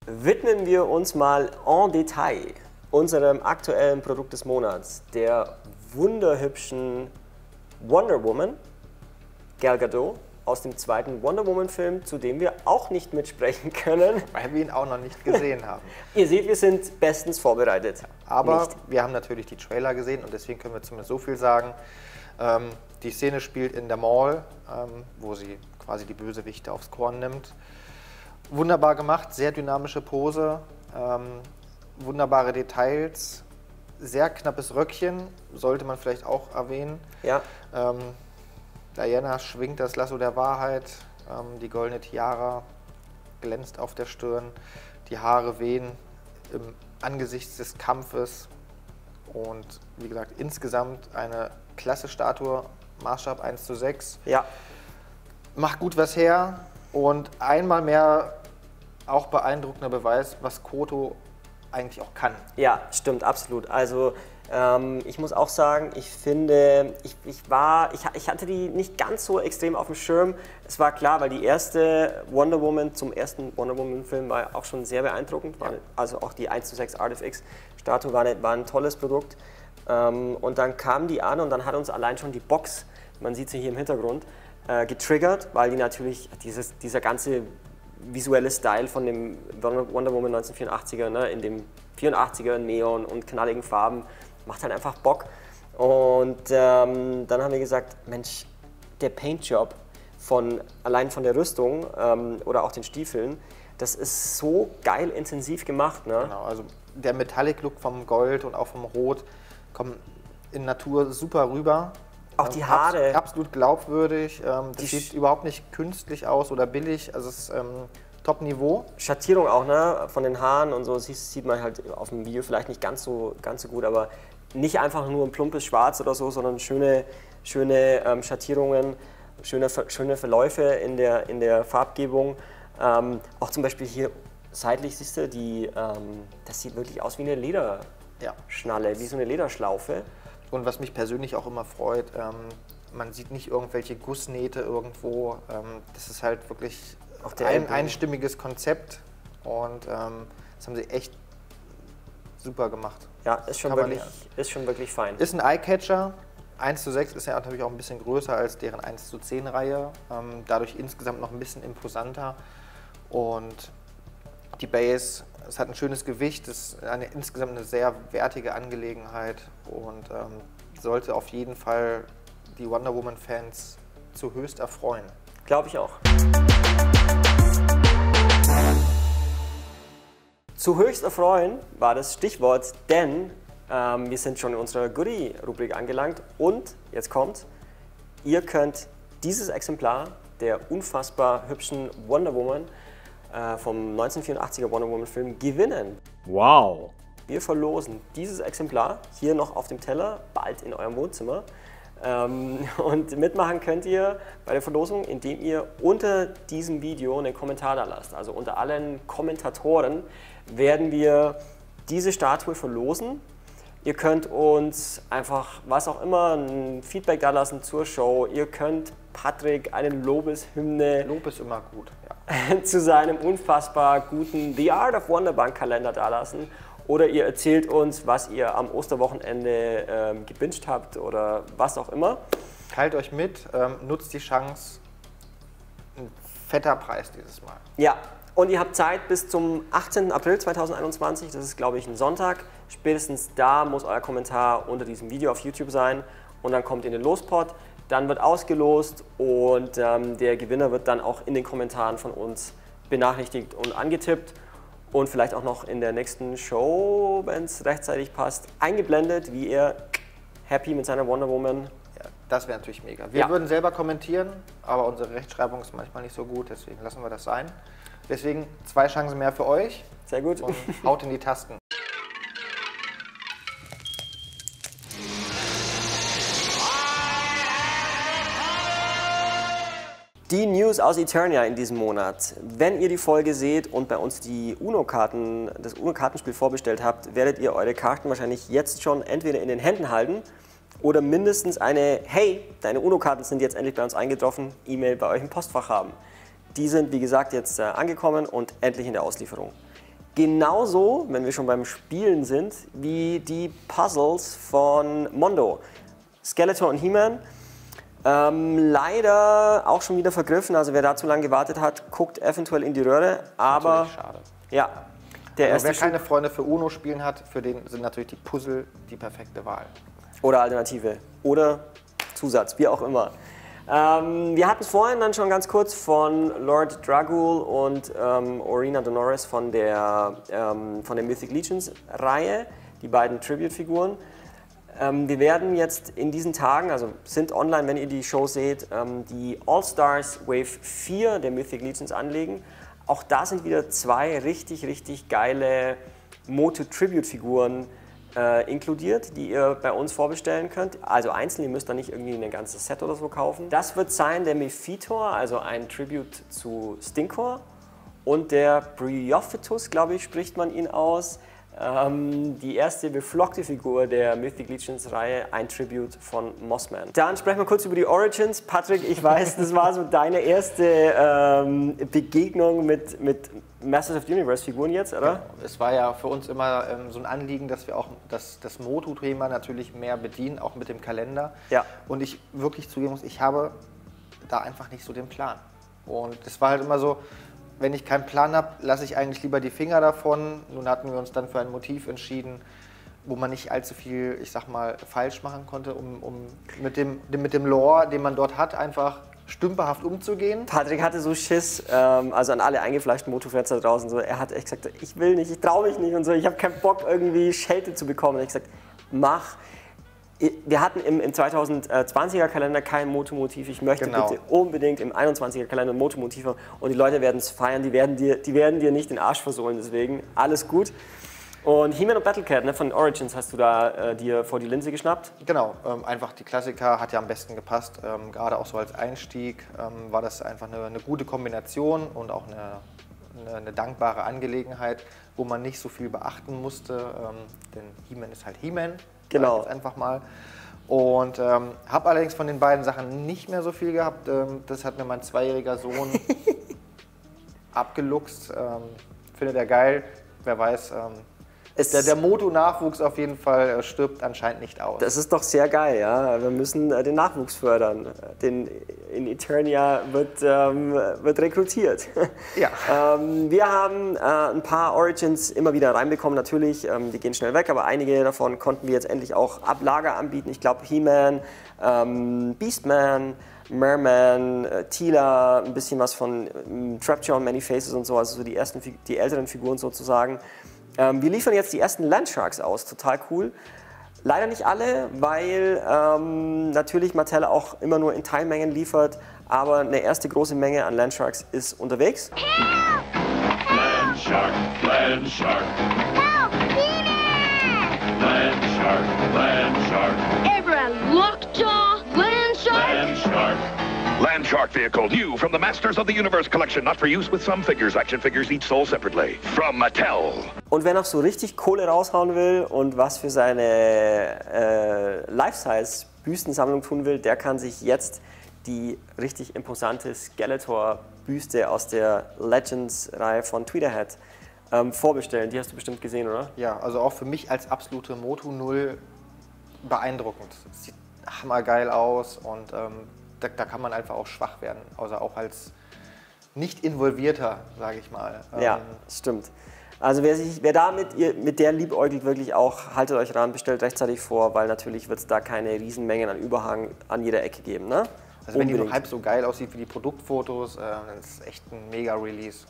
Widmen wir uns mal en Detail unserem aktuellen Produkt des Monats, der wunderhübschen Wonder Woman, Gal Gadot, aus dem zweiten Wonder Woman-Film, zu dem wir auch nicht mitsprechen können. Weil wir ihn auch noch nicht gesehen haben. Ihr seht, wir sind bestens vorbereitet. Aber nicht. wir haben natürlich die Trailer gesehen und deswegen können wir zumindest so viel sagen. Die Szene spielt in der Mall, wo sie quasi die Bösewichte aufs Korn nimmt. Wunderbar gemacht, sehr dynamische Pose, wunderbare Details, sehr knappes Röckchen, sollte man vielleicht auch erwähnen. Ja. Diana schwingt das Lasso der Wahrheit, die goldene Tiara glänzt auf der Stirn, die Haare wehen im Angesicht des Kampfes und wie gesagt, insgesamt eine klasse Statue, Maßstab 1:6. Ja. Macht gut was her und einmal mehr auch beeindruckender Beweis, was Koto eigentlich auch kann. Ja, stimmt, absolut. Also ich muss auch sagen, ich finde, ich hatte die nicht ganz so extrem auf dem Schirm. Es war klar, weil die erste Wonder Woman zum ersten Wonder Woman Film war auch schon sehr beeindruckend. Ja. Also auch die 1:6 Artifx Statue war ein tolles Produkt. Und dann kam die an und dann hat uns allein schon die Box, man sieht sie hier im Hintergrund, getriggert, weil die natürlich dieser ganze visuelle Style von dem Wonder Woman 1984er, ne, in dem 84er Neon und knalligen Farben, macht halt einfach Bock. Und dann haben wir gesagt, Mensch, der Paintjob allein von der Rüstung oder auch den Stiefeln, das ist so geil intensiv gemacht. Ne? Genau, also der Metallic-Look vom Gold und auch vom Rot kommt in Natur super rüber. Auch die Haare. Absolut glaubwürdig. Das sieht überhaupt nicht künstlich aus oder billig. Also es ist Top-Niveau. Schattierung auch, ne? Von den Haaren und so, sieht man halt auf dem Video vielleicht nicht ganz so gut, aber nicht einfach nur ein plumpes Schwarz oder so, sondern schöne Schattierungen, schöne Verläufe in der Farbgebung. Auch zum Beispiel hier seitlich siehst du, das sieht wirklich aus wie eine Lederschnalle, wie so eine Lederschlaufe. Und was mich persönlich auch immer freut, man sieht nicht irgendwelche Gussnähte irgendwo. Das ist halt wirklich ein einstimmiges Konzept und das haben sie echt super gemacht. Ja, ist schon wirklich fein. Ist ein Eyecatcher. 1:6 ist ja natürlich auch ein bisschen größer als deren 1:10 Reihe. Dadurch insgesamt noch ein bisschen imposanter. Und die Base, es hat ein schönes Gewicht, es ist insgesamt eine sehr wertige Angelegenheit und sollte auf jeden Fall die Wonder Woman-Fans zu höchst erfreuen. Glaube ich auch. Zu höchst erfreuen war das Stichwort, denn wir sind schon in unserer Goodie-Rubrik angelangt und jetzt kommt, ihr könnt dieses Exemplar der unfassbar hübschen Wonder Woman vom 1984er Wonder Woman Film gewinnen. Wow! Wir verlosen dieses Exemplar hier noch auf dem Teller, bald in eurem Wohnzimmer. Und mitmachen könnt ihr bei der Verlosung, indem ihr unter diesem Video einen Kommentar da lasst. Also unter allen Kommentatoren werden wir diese Statue verlosen. Ihr könnt uns einfach, was auch immer, ein Feedback da lassen zur Show. Ihr könnt Patrick eine Lobeshymne Lob ist immer gut, ja. zu seinem unfassbar guten The Art of Wonderbank Kalender da lassen. Oder ihr erzählt uns, was ihr am Osterwochenende gebinged habt oder was auch immer. Teilt euch mit, nutzt die Chance. Ein fetter Preis dieses Mal. Ja, und ihr habt Zeit bis zum 18. April 2021, das ist glaube ich ein Sonntag. Spätestens da muss euer Kommentar unter diesem Video auf YouTube sein und dann kommt ihr in den Lospot. Dann wird ausgelost und der Gewinner wird dann auch in den Kommentaren von uns benachrichtigt und angetippt. Und vielleicht auch noch in der nächsten Show, wenn es rechtzeitig passt, eingeblendet, wie er happy mit seiner Wonder Woman. Ja, das wäre natürlich mega. Wir würden selber kommentieren, aber unsere Rechtschreibung ist manchmal nicht so gut, deswegen lassen wir das sein. Deswegen 2 Chancen mehr für euch. Sehr gut. Und haut in die Tasten. Die News aus Eternia in diesem Monat. Wenn ihr die Folge seht und bei uns das UNO-Kartenspiel vorbestellt habt, werdet ihr eure Karten wahrscheinlich jetzt schon entweder in den Händen halten oder mindestens eine "Hey, deine UNO-Karten sind jetzt endlich bei uns eingetroffen" E-Mail bei euch im Postfach haben. Die sind, wie gesagt, jetzt angekommen und endlich in der Auslieferung. Genauso, wenn wir schon beim Spielen sind, wie die Puzzles von Mondo. Skeletor und He-Man. Leider auch schon wieder vergriffen, also wer da zu lange gewartet hat, guckt eventuell in die Röhre, aber Natürlich schade. ja, der Also erste wer keine Freunde für UNO spielen hat, für den sind natürlich die Puzzle die perfekte Wahl. oder Alternative oder Zusatz, wie auch immer. Wir hatten es vorhin dann schon ganz kurz von Lord Dragul und Orina Dolores von der Mythic Legions Reihe, die beiden Tribute-Figuren. Wir werden jetzt in diesen Tagen, also sind online, wenn ihr die Show seht, die All-Stars Wave 4 der Mythic Legions anlegen. Auch da sind wieder zwei richtig geile Moto-Tribute-Figuren inkludiert, die ihr bei uns vorbestellen könnt. Also einzeln, ihr müsst da nicht irgendwie ein ganzes Set oder so kaufen. Das wird sein der Mephitor, also ein Tribute zu Stinkor, und der Bryophytus, glaube ich, spricht man ihn aus. Die erste beflockte Figur der Mythic Legions Reihe, ein Tribute von Mossman. Dann sprechen wir kurz über die Origins. Patrick, ich weiß, das war so deine erste Begegnung mit Masters of the Universe Figuren jetzt, oder? Ja, es war ja für uns immer so ein Anliegen, dass wir auch das Motu-Thema natürlich mehr bedienen, auch mit dem Kalender. Ja. Und ich wirklich zugeben muss, ich habe da einfach nicht so den Plan. Und es war halt immer so, wenn ich keinen Plan habe, lasse ich eigentlich lieber die Finger davon. Nun hatten wir uns dann für ein Motiv entschieden, wo man nicht allzu viel, ich sag mal, falsch machen konnte, um mit dem Lore, den man dort hat, einfach stümperhaft umzugehen. Patrick hatte so Schiss, also an alle eingefleischten Moto-Fans da draußen, so, er hat echt gesagt, ich will nicht, ich traue mich nicht und so, ich habe keinen Bock irgendwie Schelte zu bekommen. Und ich gesagt, mach. Wir hatten im 2020er Kalender kein Moto-Motiv. Ich möchte bitte unbedingt im 21er Kalender ein Moto-Motiv haben. Und die Leute werden es feiern, die werden dir nicht den Arsch versohlen. Deswegen alles gut. Und He-Man und Battlecat, ne, von Origins hast du da dir vor die Linse geschnappt? Genau, einfach die Klassiker hat ja am besten gepasst. Gerade auch so als Einstieg war das einfach eine gute Kombination und auch eine dankbare Angelegenheit, wo man nicht so viel beachten musste. Denn He-Man ist halt He-Man. Genau. Jetzt einfach mal. Und habe allerdings von den beiden Sachen nicht mehr so viel gehabt. Das hat mir mein 2-jähriger Sohn abgeluchst. Findet er geil. Wer weiß, der Moto-Nachwuchs auf jeden Fall stirbt anscheinend nicht aus. Das ist doch sehr geil, ja. Wir müssen den Nachwuchs fördern. In Eternia wird rekrutiert. Ja. Wir haben ein paar Origins immer wieder reinbekommen, natürlich. Die gehen schnell weg, aber einige davon konnten wir jetzt endlich auch ab Lager anbieten. Ich glaube He-Man, Beastman, Merman, Teela, ein bisschen was von Trapjaw und Many Faces und so, also so die älteren Figuren sozusagen. Wir liefern jetzt die ersten Landsharks aus, total cool. Leider nicht alle, weil natürlich Mattel auch immer nur in Teilmengen liefert, aber eine erste große Menge an Landsharks ist unterwegs. Landshark, Landshark. Help! He-Man! Landshark, Landshark. Ever a lockjaw? Landshark? Landshark. Landshark vehicle, new from the Masters of the Universe collection, not for use with some figures. Action figures each sold separately. From Mattel. Und wer noch so richtig Kohle raushauen will und was für seine Life-Size-Büstensammlung tun will, der kann sich jetzt die richtig imposante Skeletor-Büste aus der Legends-Reihe von Tweederhead vorbestellen. Die hast du bestimmt gesehen, oder? Ja, also auch für mich als absolute Moto 0 beeindruckend. Sieht hammergeil aus und da kann man einfach auch schwach werden, also auch als nicht involvierter, sage ich mal. Ja, stimmt. Also wer da mit der liebäugelt, wirklich auch, haltet euch ran, bestellt rechtzeitig vor, weil natürlich wird es da keine Riesenmengen an Überhang an jeder Ecke geben. Ne? Also wenn die noch halb so geil aussieht wie die Produktfotos, dann ist es echt ein Mega-Release.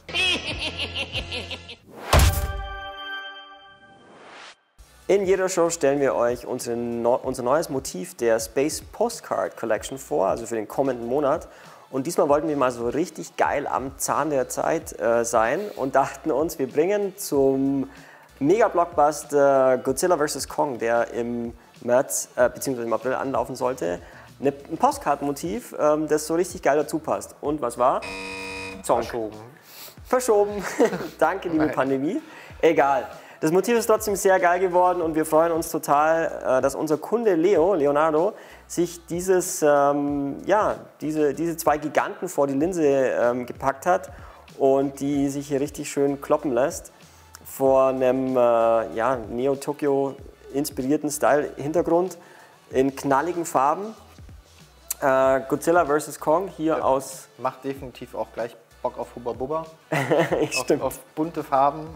In jeder Show stellen wir euch unser neues Motiv der Space Postcard Collection vor, also für den kommenden Monat. Und diesmal wollten wir mal so richtig geil am Zahn der Zeit sein und dachten uns, wir bringen zum Mega-Blockbuster Godzilla vs. Kong, der im März bzw. im April anlaufen sollte, ein Postkartenmotiv, das so richtig geil dazu passt. Und was war? Zonk. Verschoben. Danke, liebe Pandemie. Egal. Das Motiv ist trotzdem sehr geil geworden und wir freuen uns total, dass unser Kunde Leonardo, sich diese zwei Giganten vor die Linse gepackt hat und die sich hier richtig schön kloppen lässt vor einem Neo-Tokyo inspirierten Style-Hintergrund. in knalligen Farben. Godzilla vs. Kong hier aus... Macht definitiv auch gleich Bock auf Hubba Bubba. Stimmt. Auf bunte Farben.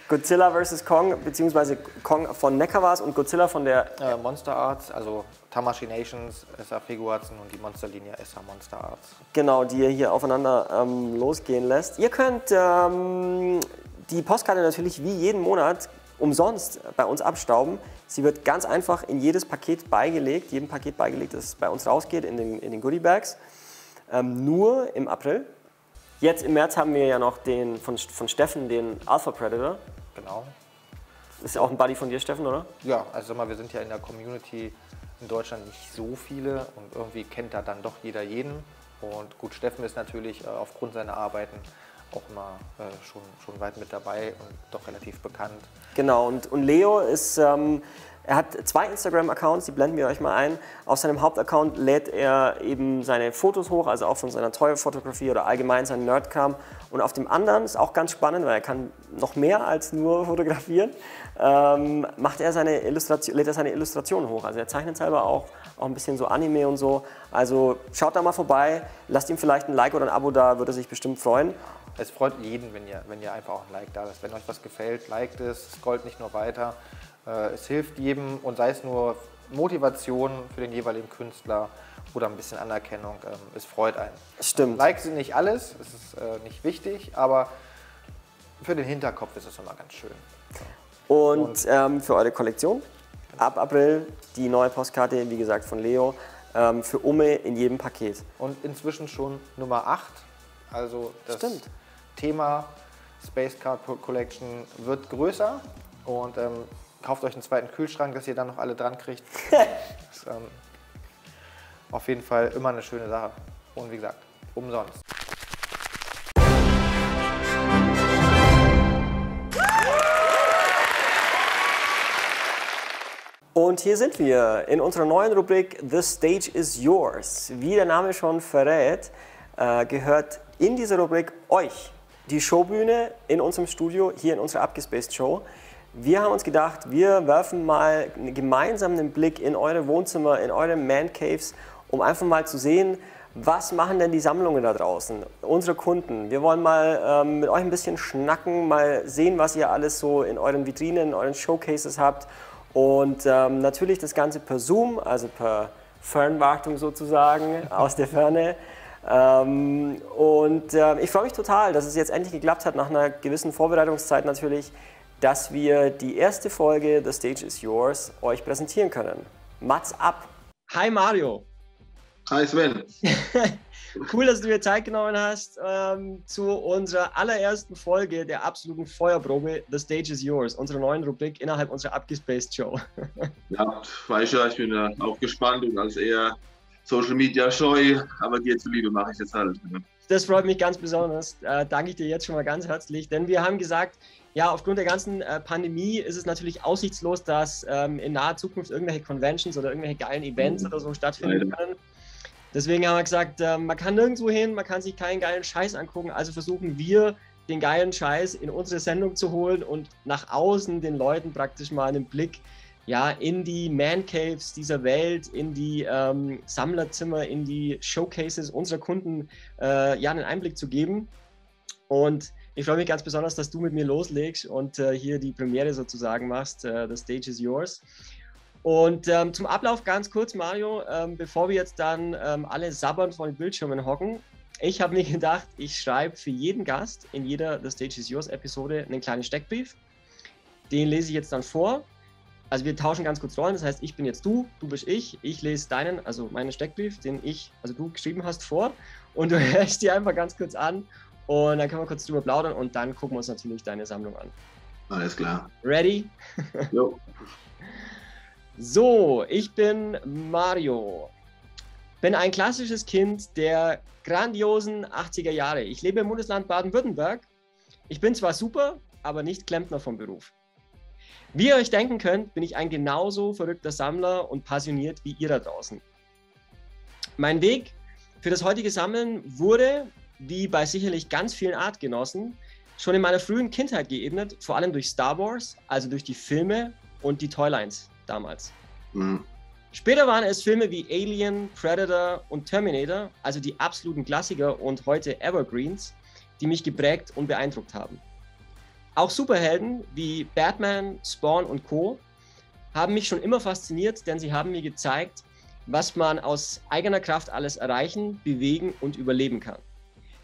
Godzilla vs. Kong, beziehungsweise Kong von Neckar war es und Godzilla von der... Monster Arts, also Tamashinations, SA Figuarts und die Monsterlinie SA Monster Arts. Genau, die ihr hier aufeinander losgehen lässt. Ihr könnt die Postkarte natürlich wie jeden Monat umsonst bei uns abstauben. Sie wird ganz einfach in jedes Paket beigelegt, jedem Paket beigelegt, das bei uns rausgeht, in den Goodie Bags. Nur im April. Jetzt im März haben wir ja noch den von Steffen, den Alpha Predator. Genau. Ist ja auch ein Buddy von dir, Steffen, oder? Ja, also sag mal, wir sind ja in der Community in Deutschland nicht so viele und irgendwie kennt da dann doch jeder jeden. Und gut, Steffen ist natürlich aufgrund seiner Arbeiten auch immer schon weit mit dabei und doch relativ bekannt. Genau, und Leo ist, er hat 2 Instagram-Accounts, die blenden wir euch mal ein. Auf seinem Hauptaccount lädt er eben seine Fotos hoch, also auch von seiner Toy-Fotografie oder allgemein seinen Nerdkram. Und auf dem anderen, ist auch ganz spannend, weil er kann noch mehr als nur fotografieren, lädt er seine Illustrationen hoch. Also er zeichnet selber auch ein bisschen so Anime und so. Also schaut da mal vorbei, lasst ihm vielleicht ein Like oder ein Abo da, würde er sich bestimmt freuen. Es freut jeden, wenn ihr einfach auch ein Like da lasst. Wenn euch was gefällt, liked es, scrollt nicht nur weiter. Es hilft jedem und sei es nur Motivation für den jeweiligen Künstler oder ein bisschen Anerkennung. Es freut einen. Stimmt. Likes sind nicht alles, es ist nicht wichtig, aber für den Hinterkopf ist es immer ganz schön. Und für eure Kollektion ab April die neue Postkarte, wie gesagt, von Leo, für Umme in jedem Paket. Und inzwischen schon Nummer 8. Also das Thema Space Card Collection wird größer und kauft euch einen zweiten Kühlschrank, dass ihr dann noch alle dran kriegt. Das ist auf jeden Fall immer eine schöne Sache. Und wie gesagt, umsonst. Und hier sind wir in unserer neuen Rubrik The Stage is Yours. Wie der Name schon verrät, gehört in dieser Rubrik euch die Showbühne in unserem Studio, hier in unserer Abgespaced Show. Wir haben uns gedacht, wir werfen mal gemeinsam einen Blick in eure Wohnzimmer, in eure Man-Caves, um einfach mal zu sehen, was machen denn die Sammlungen da draußen, unsere Kunden. Wir wollen mal mit euch ein bisschen schnacken, mal sehen, was ihr alles so in euren Vitrinen, in euren Showcases habt. Und natürlich das Ganze per Zoom, also per Fernwartung sozusagen, aus der Ferne. Ich freue mich total, dass es jetzt endlich geklappt hat, nach einer gewissen Vorbereitungszeit natürlich, dass wir die erste Folge The Stage is Yours euch präsentieren können. Mats ab! Hi Mario! Hi Sven! Cool, dass du dir Zeit genommen hast zu unserer allerersten Folge der absoluten Feuerprobe The Stage is Yours, unserer neuen Rubrik innerhalb unserer Abgespaced Show. Ja, weiß ja, ich bin ja auch gespannt und als eher Social Media scheu, aber dir zuliebe mache ich das halt. Das freut mich ganz besonders. Danke ich dir jetzt schon mal ganz herzlich, denn wir haben gesagt, ja, aufgrund der ganzen Pandemie ist es natürlich aussichtslos, dass in naher Zukunft irgendwelche Conventions oder irgendwelche geilen Events oder so stattfinden können. Deswegen haben wir gesagt, man kann nirgendwo hin, man kann sich keinen geilen Scheiß angucken, also versuchen wir, den geilen Scheiß in unsere Sendung zu holen und nach außen den Leuten praktisch mal einen Blick in die Man-Caves dieser Welt, in die Sammlerzimmer, in die Showcases unserer Kunden einen Einblick zu geben. Und ich freue mich ganz besonders, dass du mit mir loslegst und hier die Premiere sozusagen machst. The Stage is Yours. Und zum Ablauf ganz kurz, Mario, bevor wir jetzt dann alle sabbernd vor den Bildschirmen hocken. Ich habe mir gedacht, ich schreibe für jeden Gast in jeder The Stage is Yours Episode einen kleinen Steckbrief. Den lese ich jetzt dann vor. Also wir tauschen ganz kurz Rollen, das heißt, ich bin jetzt du bist ich lese deinen, also meinen Steckbrief, den du geschrieben hast, vor und du hörst dir einfach ganz kurz an und dann können wir kurz drüber plaudern und dann gucken wir uns natürlich deine Sammlung an. Alles klar. Ready? Jo. So, ich bin Mario. Bin ein klassisches Kind der grandiosen 80er Jahre. Ich lebe im Bundesland Baden-Württemberg. Ich bin zwar super, aber nicht Klempner vom Beruf. Wie ihr euch denken könnt, bin ich ein genauso verrückter Sammler und passioniert wie ihr da draußen. Mein Weg für das heutige Sammeln wurde, wie bei sicherlich ganz vielen Artgenossen, schon in meiner frühen Kindheit geebnet, vor allem durch Star Wars, also durch die Filme und die Toylines damals. Mhm. Später waren es Filme wie Alien, Predator und Terminator, also die absoluten Klassiker und heute Evergreens, die mich geprägt und beeindruckt haben. Auch Superhelden wie Batman, Spawn und Co. haben mich schon immer fasziniert, denn sie haben mir gezeigt, was man aus eigener Kraft alles erreichen, bewegen und überleben kann.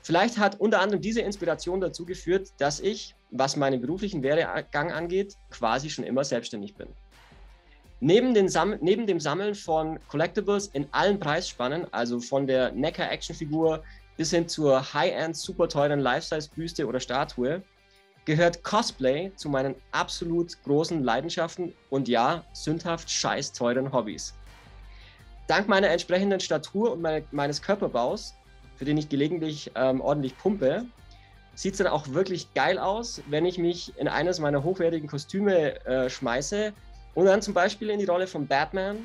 Vielleicht hat unter anderem diese Inspiration dazu geführt, dass ich, was meinen beruflichen Werdegang angeht, quasi schon immer selbstständig bin. Neben dem Sammeln von Collectibles in allen Preisspannen, also von der NECA-Actionfigur bis hin zur High-End super teuren Life-Size-Büste oder Statue, gehört Cosplay zu meinen absolut großen Leidenschaften und ja, sündhaft scheiß teuren Hobbys. Dank meiner entsprechenden Statur und meines Körperbaus, für den ich gelegentlich ordentlich pumpe, sieht es dann auch wirklich geil aus, wenn ich mich in eines meiner hochwertigen Kostüme schmeiße und dann zum Beispiel in die Rolle von Batman,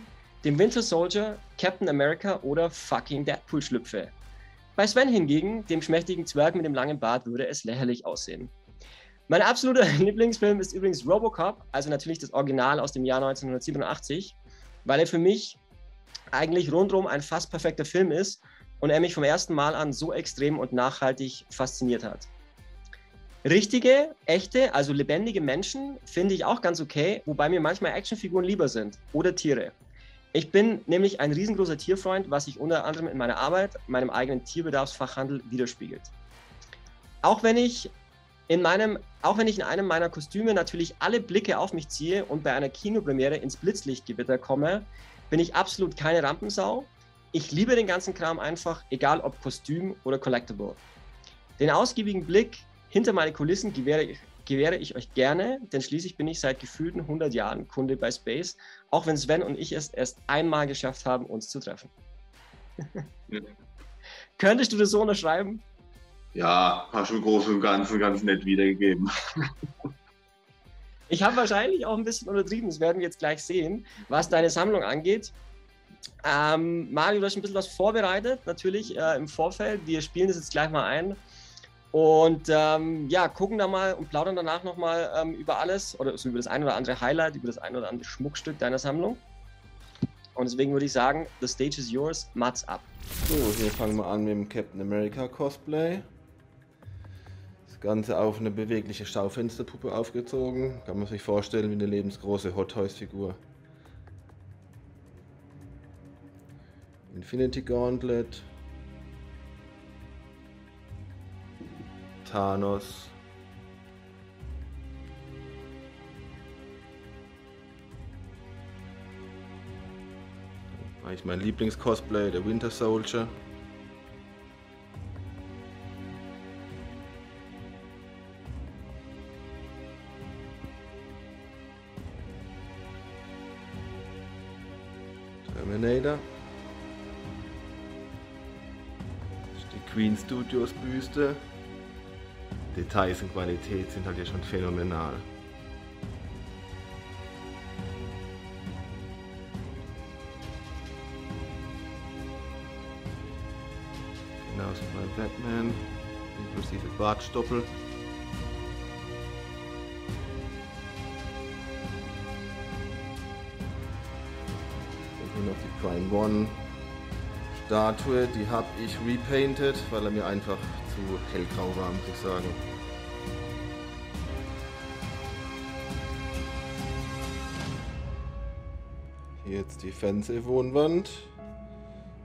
dem Winter Soldier, Captain America oder fucking Deadpool schlüpfe. Bei Sven hingegen, dem schmächtigen Zwerg mit dem langen Bart, würde es lächerlich aussehen. Mein absoluter Lieblingsfilm ist übrigens Robocop, also natürlich das Original aus dem Jahr 1987, weil er für mich eigentlich rundum ein fast perfekter Film ist und er mich vom ersten Mal an so extrem und nachhaltig fasziniert hat. Richtige, echte, also lebendige Menschen finde ich auch ganz okay, wobei mir manchmal Actionfiguren lieber sind oder Tiere. Ich bin nämlich ein riesengroßer Tierfreund, was sich unter anderem in meiner Arbeit, meinem eigenen Tierbedarfsfachhandel widerspiegelt. Auch wenn ich in einem meiner Kostüme natürlich alle Blicke auf mich ziehe und bei einer Kinopremiere ins Blitzlichtgewitter komme, bin ich absolut keine Rampensau. Ich liebe den ganzen Kram einfach, egal ob Kostüm oder Collectible. Den ausgiebigen Blick hinter meine Kulissen gewähre ich euch gerne, denn schließlich bin ich seit gefühlten 100 Jahren Kunde bei Space, auch wenn Sven und ich es erst einmal geschafft haben, uns zu treffen. Ja. Könntest du das so unterschreiben? Ja, hast du im Großen und Ganzen ganz nett wiedergegeben. Ich habe wahrscheinlich auch ein bisschen untertrieben, das werden wir jetzt gleich sehen, was deine Sammlung angeht. Mario, du hast ein bisschen was vorbereitet, natürlich im Vorfeld. Wir spielen das jetzt gleich mal ein. Und ja, gucken da mal und plaudern danach nochmal über alles oder so über das ein oder andere Highlight, über das ein oder andere Schmuckstück deiner Sammlung. Und deswegen würde ich sagen, the stage is yours, Mats ab. So, hier fangen wir an mit dem Captain America Cosplay. Das Ganze auf eine bewegliche Schaufensterpuppe aufgezogen. Kann man sich vorstellen wie eine lebensgroße Hot Toys Figur. Infinity Gauntlet. Thanos. Eigentlich mein Lieblings-Cosplay, der Winter Soldier. Terminator. Das ist die Queen Studios Büste. Details und Qualität sind halt hier schon phänomenal. Genauso bei Batman, inklusive Bartstoppel. Und hier noch die Prime One Statue, die habe ich repainted, weil er mir einfach zu hellgrau war, muss ich sagen. Hier jetzt die Fernsehwohnwand.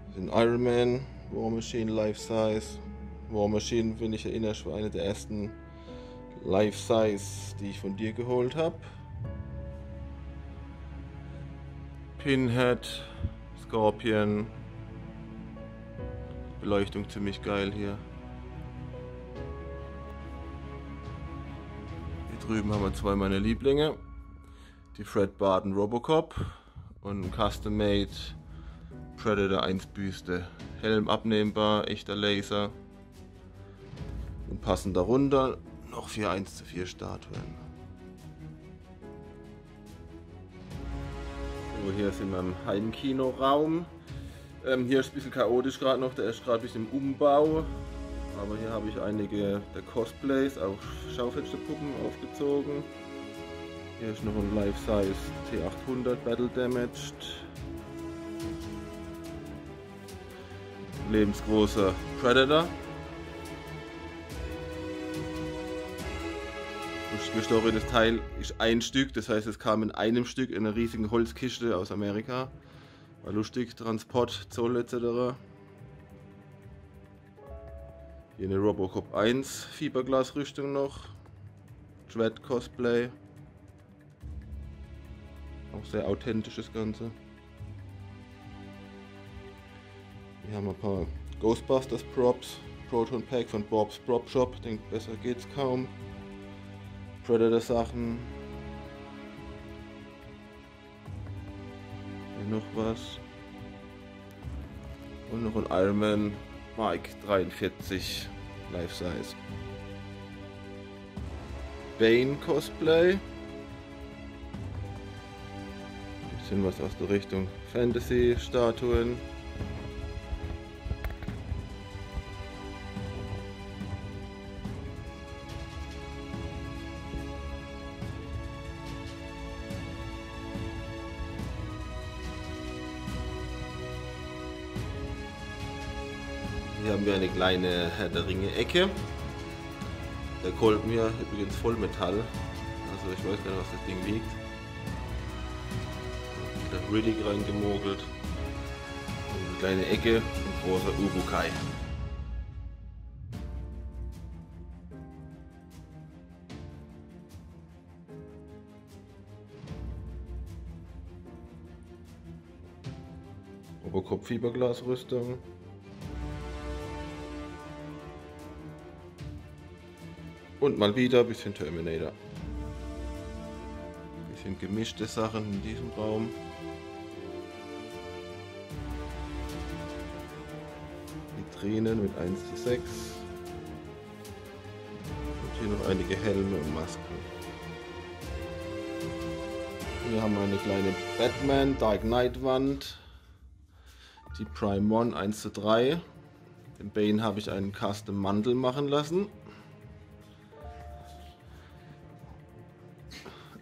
Das sind Iron Man, War Machine, Life Size. War Machine, wenn ich erinnere, war eine der ersten Life Size, die ich von dir geholt habe. Pinhead, Scorpion. Beleuchtung ziemlich geil hier. Hier drüben haben wir zwei meiner Lieblinge. Die Fred Barton Robocop und Custom-Made Predator 1 Büste. Helm abnehmbar, echter Laser. Und passend darunter noch 4 1:4 Statuen. So, hier sind wir im Heimkinoraum. Hier ist es ein bisschen chaotisch gerade noch, der ist gerade ein bisschen im Umbau. Aber hier habe ich einige der Cosplays, auch Schaufensterpuppen aufgezogen. Hier ist noch ein Life-Size T800 Battle Damaged. lebensgroßer Predator. Lustige Story, das Teil ist ein Stück, das heißt es kam in einem Stück in einer riesigen Holzkiste aus Amerika. War lustig, Transport, Zoll etc. Hier eine Robocop 1 Fiberglasrüstung noch. Shred Cosplay. Auch sehr authentisch das Ganze. Hier haben wir ein paar Ghostbusters Props. Proton Pack von Bob's Prop Shop. Ich denke, besser geht's kaum. Predator Sachen. Hier noch was. Und noch ein Iron Man Mike 43 Life Size. Bane Cosplay. Bisschen was aus der Richtung Fantasy Statuen. Hier haben wir eine kleine Herr der Ringe Ecke. Der Kolben hier übrigens Vollmetall. Also ich weiß gar nicht, was das Ding wiegt. Da Riddick reingemogelt. Und eine kleine Ecke und großer Urukai. Robocop Fiberglasrüstung. Und mal wieder ein bisschen Terminator. Ein bisschen gemischte Sachen in diesem Raum. Vitrinen mit 1:6. Und hier noch einige Helme und Masken. Hier haben wir eine kleine Batman Dark Knight Wand. Die Prime 1 1:3. Dem Bane habe ich einen Custom Mantel machen lassen.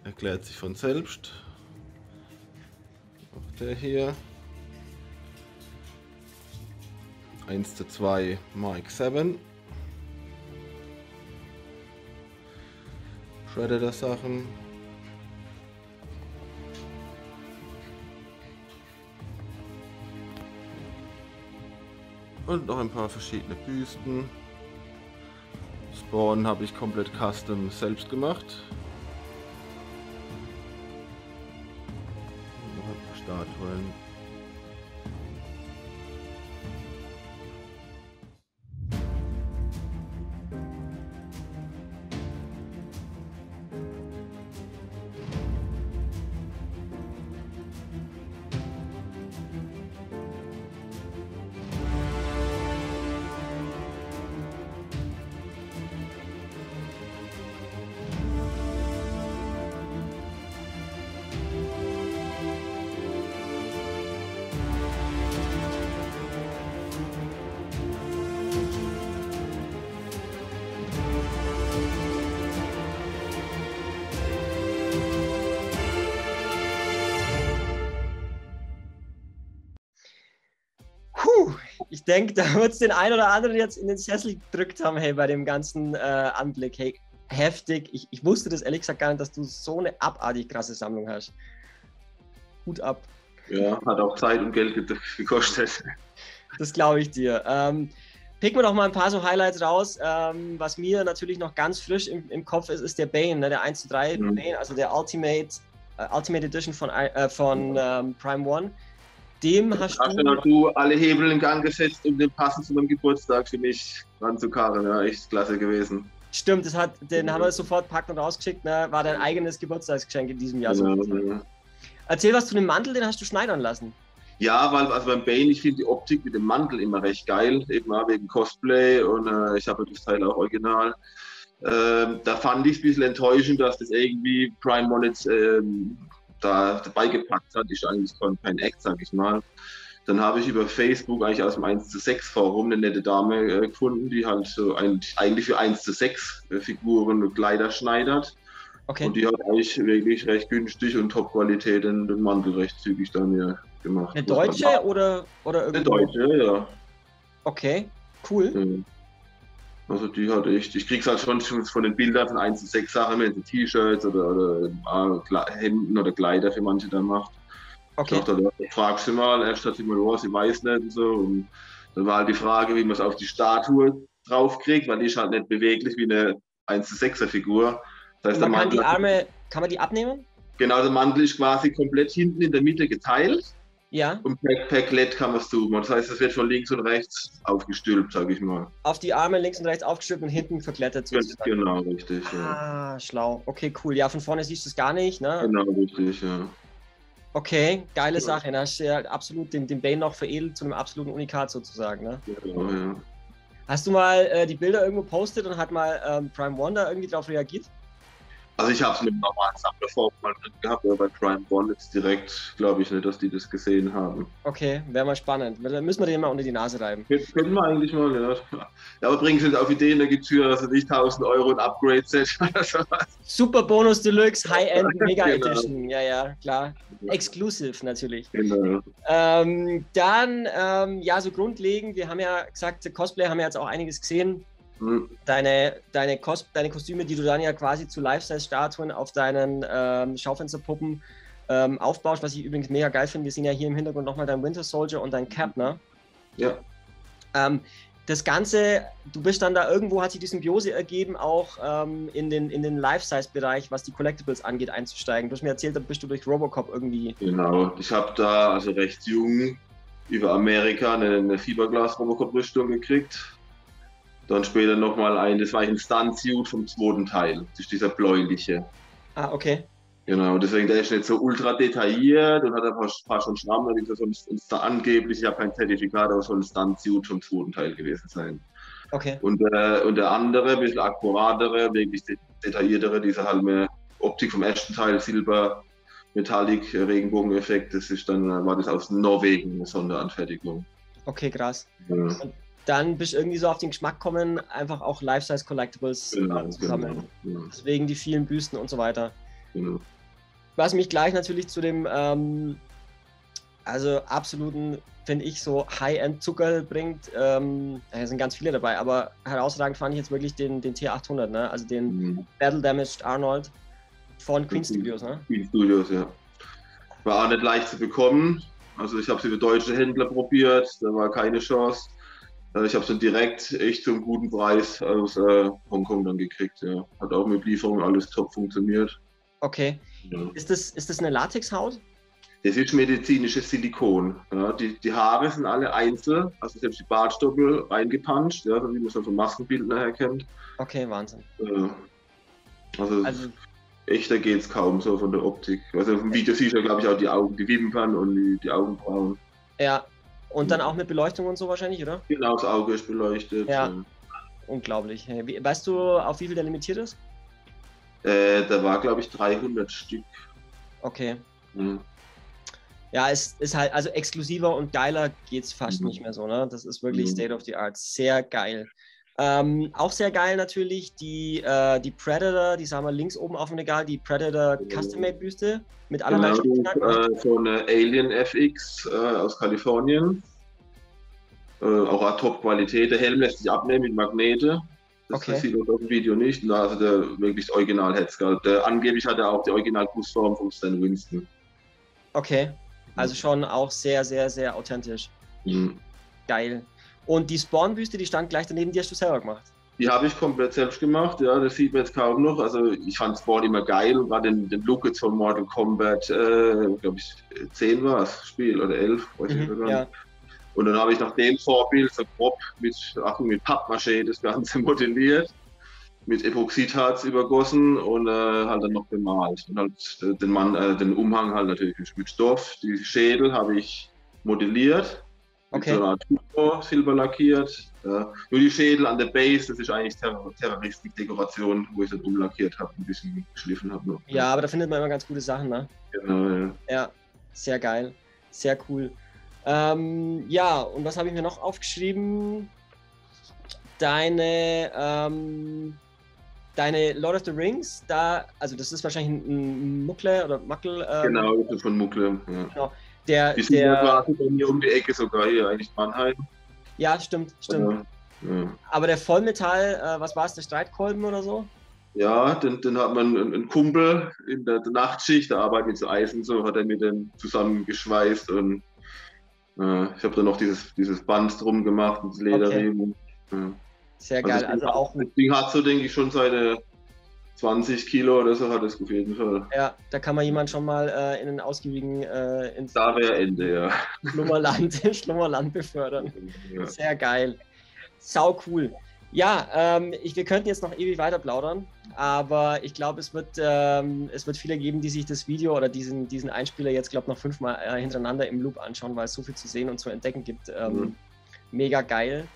Erklärt sich von selbst. Auch der hier. 1:2 Mark 7. Predator Sachen. Und noch ein paar verschiedene Büsten. Spawn habe ich komplett custom selbst gemacht. Statuen. Ich denke, da wird es den einen oder anderen jetzt in den Sessel gedrückt haben, hey, bei dem ganzen Anblick. Hey, heftig. Ich wusste das ehrlich gesagt gar nicht, dass du so eine abartig krasse Sammlung hast. Hut ab. Ja, hat auch Zeit und Geld gekostet. Das glaube ich dir. Picken wir doch mal ein paar so Highlights raus. Was mir natürlich noch ganz frisch im Kopf ist, ist der Bane, ne? Der 1:3 Bane, also der Ultimate Edition von Prime 1. Dem hast du alle Hebel in Gang gesetzt, um den passend zu meinem Geburtstag für mich ranzukarren. Ja, echt klasse gewesen. Stimmt, den haben wir sofort packt und rausgeschickt. Ne? War dein eigenes Geburtstagsgeschenk in diesem Jahr. Ja. Erzähl was zu dem Mantel, den hast du schneidern lassen. Ja, weil also beim Bane, ich finde die Optik mit dem Mantel immer recht geil, eben mal wegen Cosplay und ich habe das Teil auch original. Da fand ich es ein bisschen enttäuschend, dass das irgendwie Prime 1 da dabei gepackt hat. Ist eigentlich kein Act, sag ich mal. Dann habe ich über Facebook eigentlich aus dem 1:6 Forum eine nette Dame gefunden, die halt so eigentlich für 1:6 Figuren und Kleider schneidert. Okay. Und die hat eigentlich wirklich recht günstig und Top-Qualität den Mantel recht zügig da mir gemacht. Eine Deutsche oder eine Deutsche, ja. Okay, cool. Ja. Also die hatte ich krieg's halt schon von den Bildern von 1:6 Sachen mit T-Shirts oder Hemden oder Kleider für manche dann macht. Okay. Ich dachte, fragst du mal, erst hat sie mal, sie weiß nicht und so. Und dann war halt die Frage, wie man es auf die Statue draufkriegt, weil die ist halt nicht beweglich wie eine 1:6er Figur. Das heißt, Und man kann die Arme, kann man die abnehmen? Genau, der Mantel ist quasi komplett hinten in der Mitte geteilt. Ja. Und per Klett kann man es zoomen. Das heißt, es wird von links und rechts aufgestülpt, sage ich mal. Auf die Arme links und rechts aufgestülpt und hinten verklettet sozusagen. Genau, richtig. Ja. Ah, schlau. Okay, cool. Ja, von vorne siehst du es gar nicht, ne? Genau, richtig, ja. Okay, geile Sache. Da hast du ja absolut den Bane noch veredelt zu einem absoluten Unikat sozusagen, ne? Genau, ja. Hast du mal die Bilder irgendwo postet und hat mal Prime One da irgendwie drauf reagiert? Also ich habe es mit einem normalen Sammlerform mal drin gehabt, aber bei Prime One jetzt direkt glaube ich nicht, dass die das gesehen haben. Okay, wäre mal spannend. Dann müssen wir den mal unter die Nase reiben. Können wir eigentlich mal, ja. Ja, aber bringen Sie jetzt auf Ideen, da gibt es für also nicht 1.000 € ein Upgrade-Set oder sowas. Super Bonus Deluxe, High-End Mega Genau. Edition. Ja, ja, klar. Exclusive natürlich. Genau. Dann, ja, so grundlegend, wir haben ja gesagt, Cosplay haben wir jetzt auch einiges gesehen. Hm. Deine Kostüme, die du dann ja quasi zu Life-Size-Statuen auf deinen Schaufensterpuppen aufbaust, was ich übrigens mega geil finde. Wir sehen ja hier im Hintergrund nochmal dein Winter Soldier und dein Cap, ne? Ja. Das Ganze, du bist dann da irgendwo, hat sich die Symbiose ergeben, auch in den Life-Size-Bereich, was die Collectibles angeht, einzusteigen. Du hast mir erzählt, da bist du durch Robocop irgendwie. Genau. Ich habe da also recht jung über Amerika eine Fiberglas-Robocop-Rüstung gekriegt. Dann später nochmal das war ein Stunt-Suit vom zweiten Teil. Das ist dieser bläuliche. Ah, okay. Genau, deswegen der ist nicht so ultra detailliert und hat ein paar schon Schrammen. Angeblich, ich habe kein Zertifikat, aber soll ein Stunt-Suit vom zweiten Teil gewesen sein. Okay. Und der andere, ein bisschen akkuratere, wirklich detailliertere, diese halbe Optik vom ersten Teil, Silber, Metallic, Regenbogeneffekt, war das aus Norwegen eine Sonderanfertigung. Okay, krass. Ja. Und dann bist du irgendwie so auf den Geschmack gekommen, einfach auch Life-Size Collectibles zu sammeln. Genau. Deswegen die vielen Büsten und so weiter. Genau. Was mich gleich natürlich zu dem, also absoluten, finde ich, so High-End-Zucker bringt. Da sind ganz viele dabei, aber herausragend fand ich jetzt wirklich den T800, ne? Also den Battle Damaged Arnold von Queen Studios, ne? Queen Studios, ja. War auch nicht leicht zu bekommen. Also ich habe es über deutsche Händler probiert, da war keine Chance. Ich habe es dann direkt echt zum guten Preis aus Hongkong dann gekriegt, ja. Hat auch mit Lieferung alles top funktioniert. Okay. Ja. Ist das eine Latexhaut? Das ist medizinisches Silikon. Ja. Die Haare sind alle einzeln, also selbst die Bartstoppel reingepanscht, ja, wie man es vom Maskenbildner her kennt. Okay, Wahnsinn. Also echter geht's kaum so von der Optik. Also im Video siehst du, glaube ich, auch die Augen, die Wimpern und die Augenbrauen. Ja, und dann auch mit Beleuchtung und so wahrscheinlich, oder? Genau, das Auge ist beleuchtet. Ja. Unglaublich. Weißt du, auf wie viel der limitiert ist? Da war, glaube ich, 300 Stück. Okay. Mhm. Ja, es ist halt, also exklusiver und geiler geht's fast nicht mehr so, ne? Das ist wirklich State of the Art. Sehr geil. Auch sehr geil natürlich die Predator, die sagen wir links oben auf dem Regal, die Predator Custom-Made-Büste mit allerlei so eine Alien FX aus Kalifornien. Auch Top-Qualität. Der Helm lässt sich abnehmen mit Magnete. Das sieht man auf dem Video nicht. Also der wirklich Original Headsculpt. Angeblich hat er auch die Original-Gussform von Stan Winston. Okay, also schon auch sehr, sehr, sehr authentisch. Mhm. Geil. Und die Spawn-Büste, die stand gleich daneben, die hast du selber gemacht? Die habe ich komplett selbst gemacht, ja, das sieht man jetzt kaum noch. Also ich fand Spawn immer geil und war den Look jetzt von Mortal Kombat, glaube ich, 10 war das Spiel oder 11, weiß ich nicht. Ja. Und dann habe ich nach dem Vorbild so grob mit Pappmaché das Ganze modelliert, mit Epoxidharz übergossen und halt dann noch bemalt. Und halt den Umhang halt natürlich mit Stoff. Die Schädel habe ich modelliert. Mit so einer Art Turbo, silber lackiert. Nur die Schädel an der Base, das ist eigentlich Terroristik-Dekoration, wo ich dann umlackiert habe, ein bisschen geschliffen habe. Ja, aber da findet man immer ganz gute Sachen, ne? Genau, ja. Ja, sehr geil. Sehr cool. Ja, und was habe ich mir noch aufgeschrieben? Deine Lord of the Rings, also das ist wahrscheinlich ein Muckle oder Muckel. Genau, das ist von Muckle. Ja. Genau. Die sind ja quasi bei mir um die Ecke sogar hier, eigentlich Mannheim. Ja, stimmt. Ja. Aber der Vollmetall, was war es, der Streitkolben oder so? Ja, dann hat man einen Kumpel in der Nachtschicht, der arbeitet mit so Eisen, so hat er mit dem zusammengeschweißt und ich habe dann noch dieses Band drum gemacht, das Lederriemen. Okay. Ja. Sehr geil. Also das Ding hat so, denke ich, schon seine 20 Kilo oder so, hat es auf jeden Fall. Ja, da kann man jemand schon mal in einen ausgiebigen ins da wäre Ende, ja. Schlummerland befördern. Ja. Sehr geil. Sau cool. Ja, wir könnten jetzt noch ewig weiter plaudern, aber ich glaube, es wird viele geben, die sich das Video oder diesen Einspieler jetzt, glaube ich, noch 5-mal hintereinander im Loop anschauen, weil es so viel zu sehen und zu entdecken gibt. Mega geil.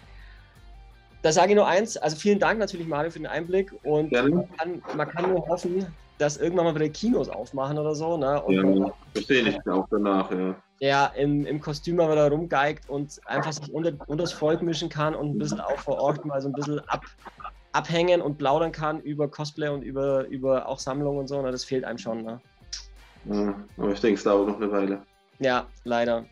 Da sage ich nur eins, also vielen Dank natürlich, Mario, für den Einblick und man kann nur hoffen, dass irgendwann mal wieder Kinos aufmachen oder so. Ne? Und ja, verstehe ich auch danach, ja. Ja, im Kostüm mal wieder rumgeigt und einfach sich unter das Volk mischen kann und ein bisschen auch vor Ort mal so ein bisschen abhängen und plaudern kann über Cosplay und über auch Sammlungen und so. Ne? Das fehlt einem schon. Ne? Ja, aber ich denke, es dauert noch eine Weile. Ja, leider.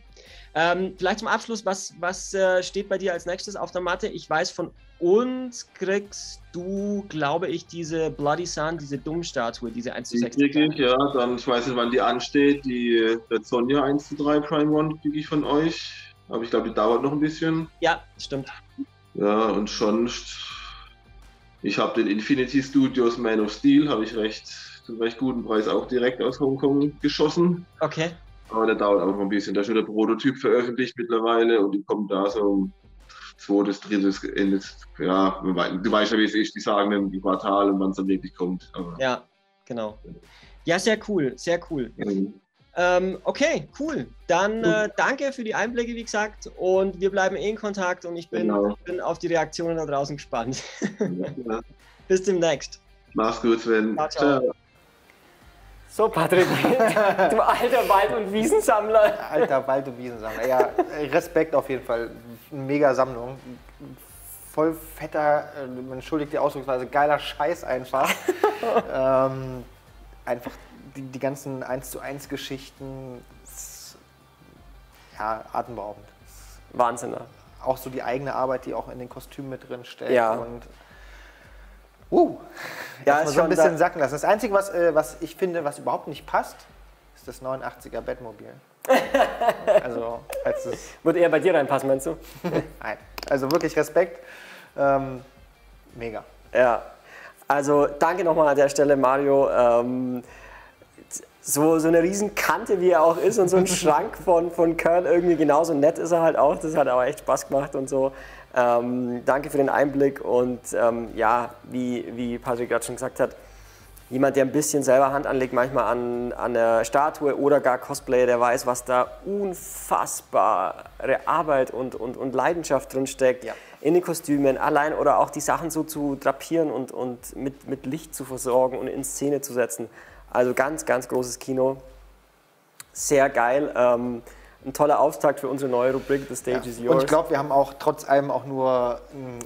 Vielleicht zum Abschluss, was steht bei dir als nächstes auf der Matte? Ich weiß, von uns kriegst du, glaube ich, diese Bloody Sun, diese Dummstatue, diese 1:6. Die kriege ich, ja. Dann, ich weiß nicht, wann die ansteht. Die Sonja 1:3 Prime One kriege ich von euch. Aber ich glaube, die dauert noch ein bisschen. Ja, stimmt. Ja, und sonst, ich habe den Infinity Studios Man of Steel, habe ich zum recht guten Preis auch direkt aus Hongkong geschossen. Okay. Aber der dauert auch noch ein bisschen. Da ist schon der Prototyp veröffentlicht mittlerweile und die kommen da so zweites, drittes, Ende. Ja, du weißt ja, wie es ist. Die sagen dann im Quartal und wann es dann wirklich kommt. Aber ja, genau. Ja, sehr cool, sehr cool. Okay, cool. Dann danke für die Einblicke, wie gesagt. Und wir bleiben in Kontakt und ich bin auf die Reaktionen da draußen gespannt. Ja. Bis demnächst. Mach's gut, Sven. Ciao. So, Patrick, du alter Wald- und Wiesensammler. Alter Wald- und Wiesensammler. Ja, Respekt auf jeden Fall. Mega Sammlung. Voll fetter, man entschuldigt die Ausdrucksweise, geiler Scheiß einfach. Einfach die ganzen 1:1 Geschichten, ja, atemberaubend. Wahnsinn, ne? Auch so die eigene Arbeit, die auch in den Kostümen mit drin steckt. Ja. Und ja, ist schon ein bisschen sacken lassen. Das Einzige, was ich finde, was überhaupt nicht passt, ist das 89er Batmobil. Also, würde eher bei dir reinpassen, meinst du? Nein. Also wirklich Respekt. Mega. Ja. Also danke nochmal an der Stelle, Mario. So eine Riesenkante, wie er auch ist und so ein Schrank von Curl irgendwie genauso nett ist er halt auch. Das hat aber echt Spaß gemacht und so. Danke für den Einblick und ja, wie Patrick gerade schon gesagt hat, jemand, der ein bisschen selber Hand anlegt, manchmal an der Statue oder gar Cosplay, der weiß, was da unfassbare Arbeit und Leidenschaft drin steckt, ja. In den Kostümen allein oder auch die Sachen so zu drapieren und mit Licht zu versorgen und in Szene zu setzen. Also ganz, ganz großes Kino. Sehr geil. Ein toller Auftakt für unsere neue Rubrik, The Stage is Yours. Und ich glaube, wir haben auch trotz allem auch nur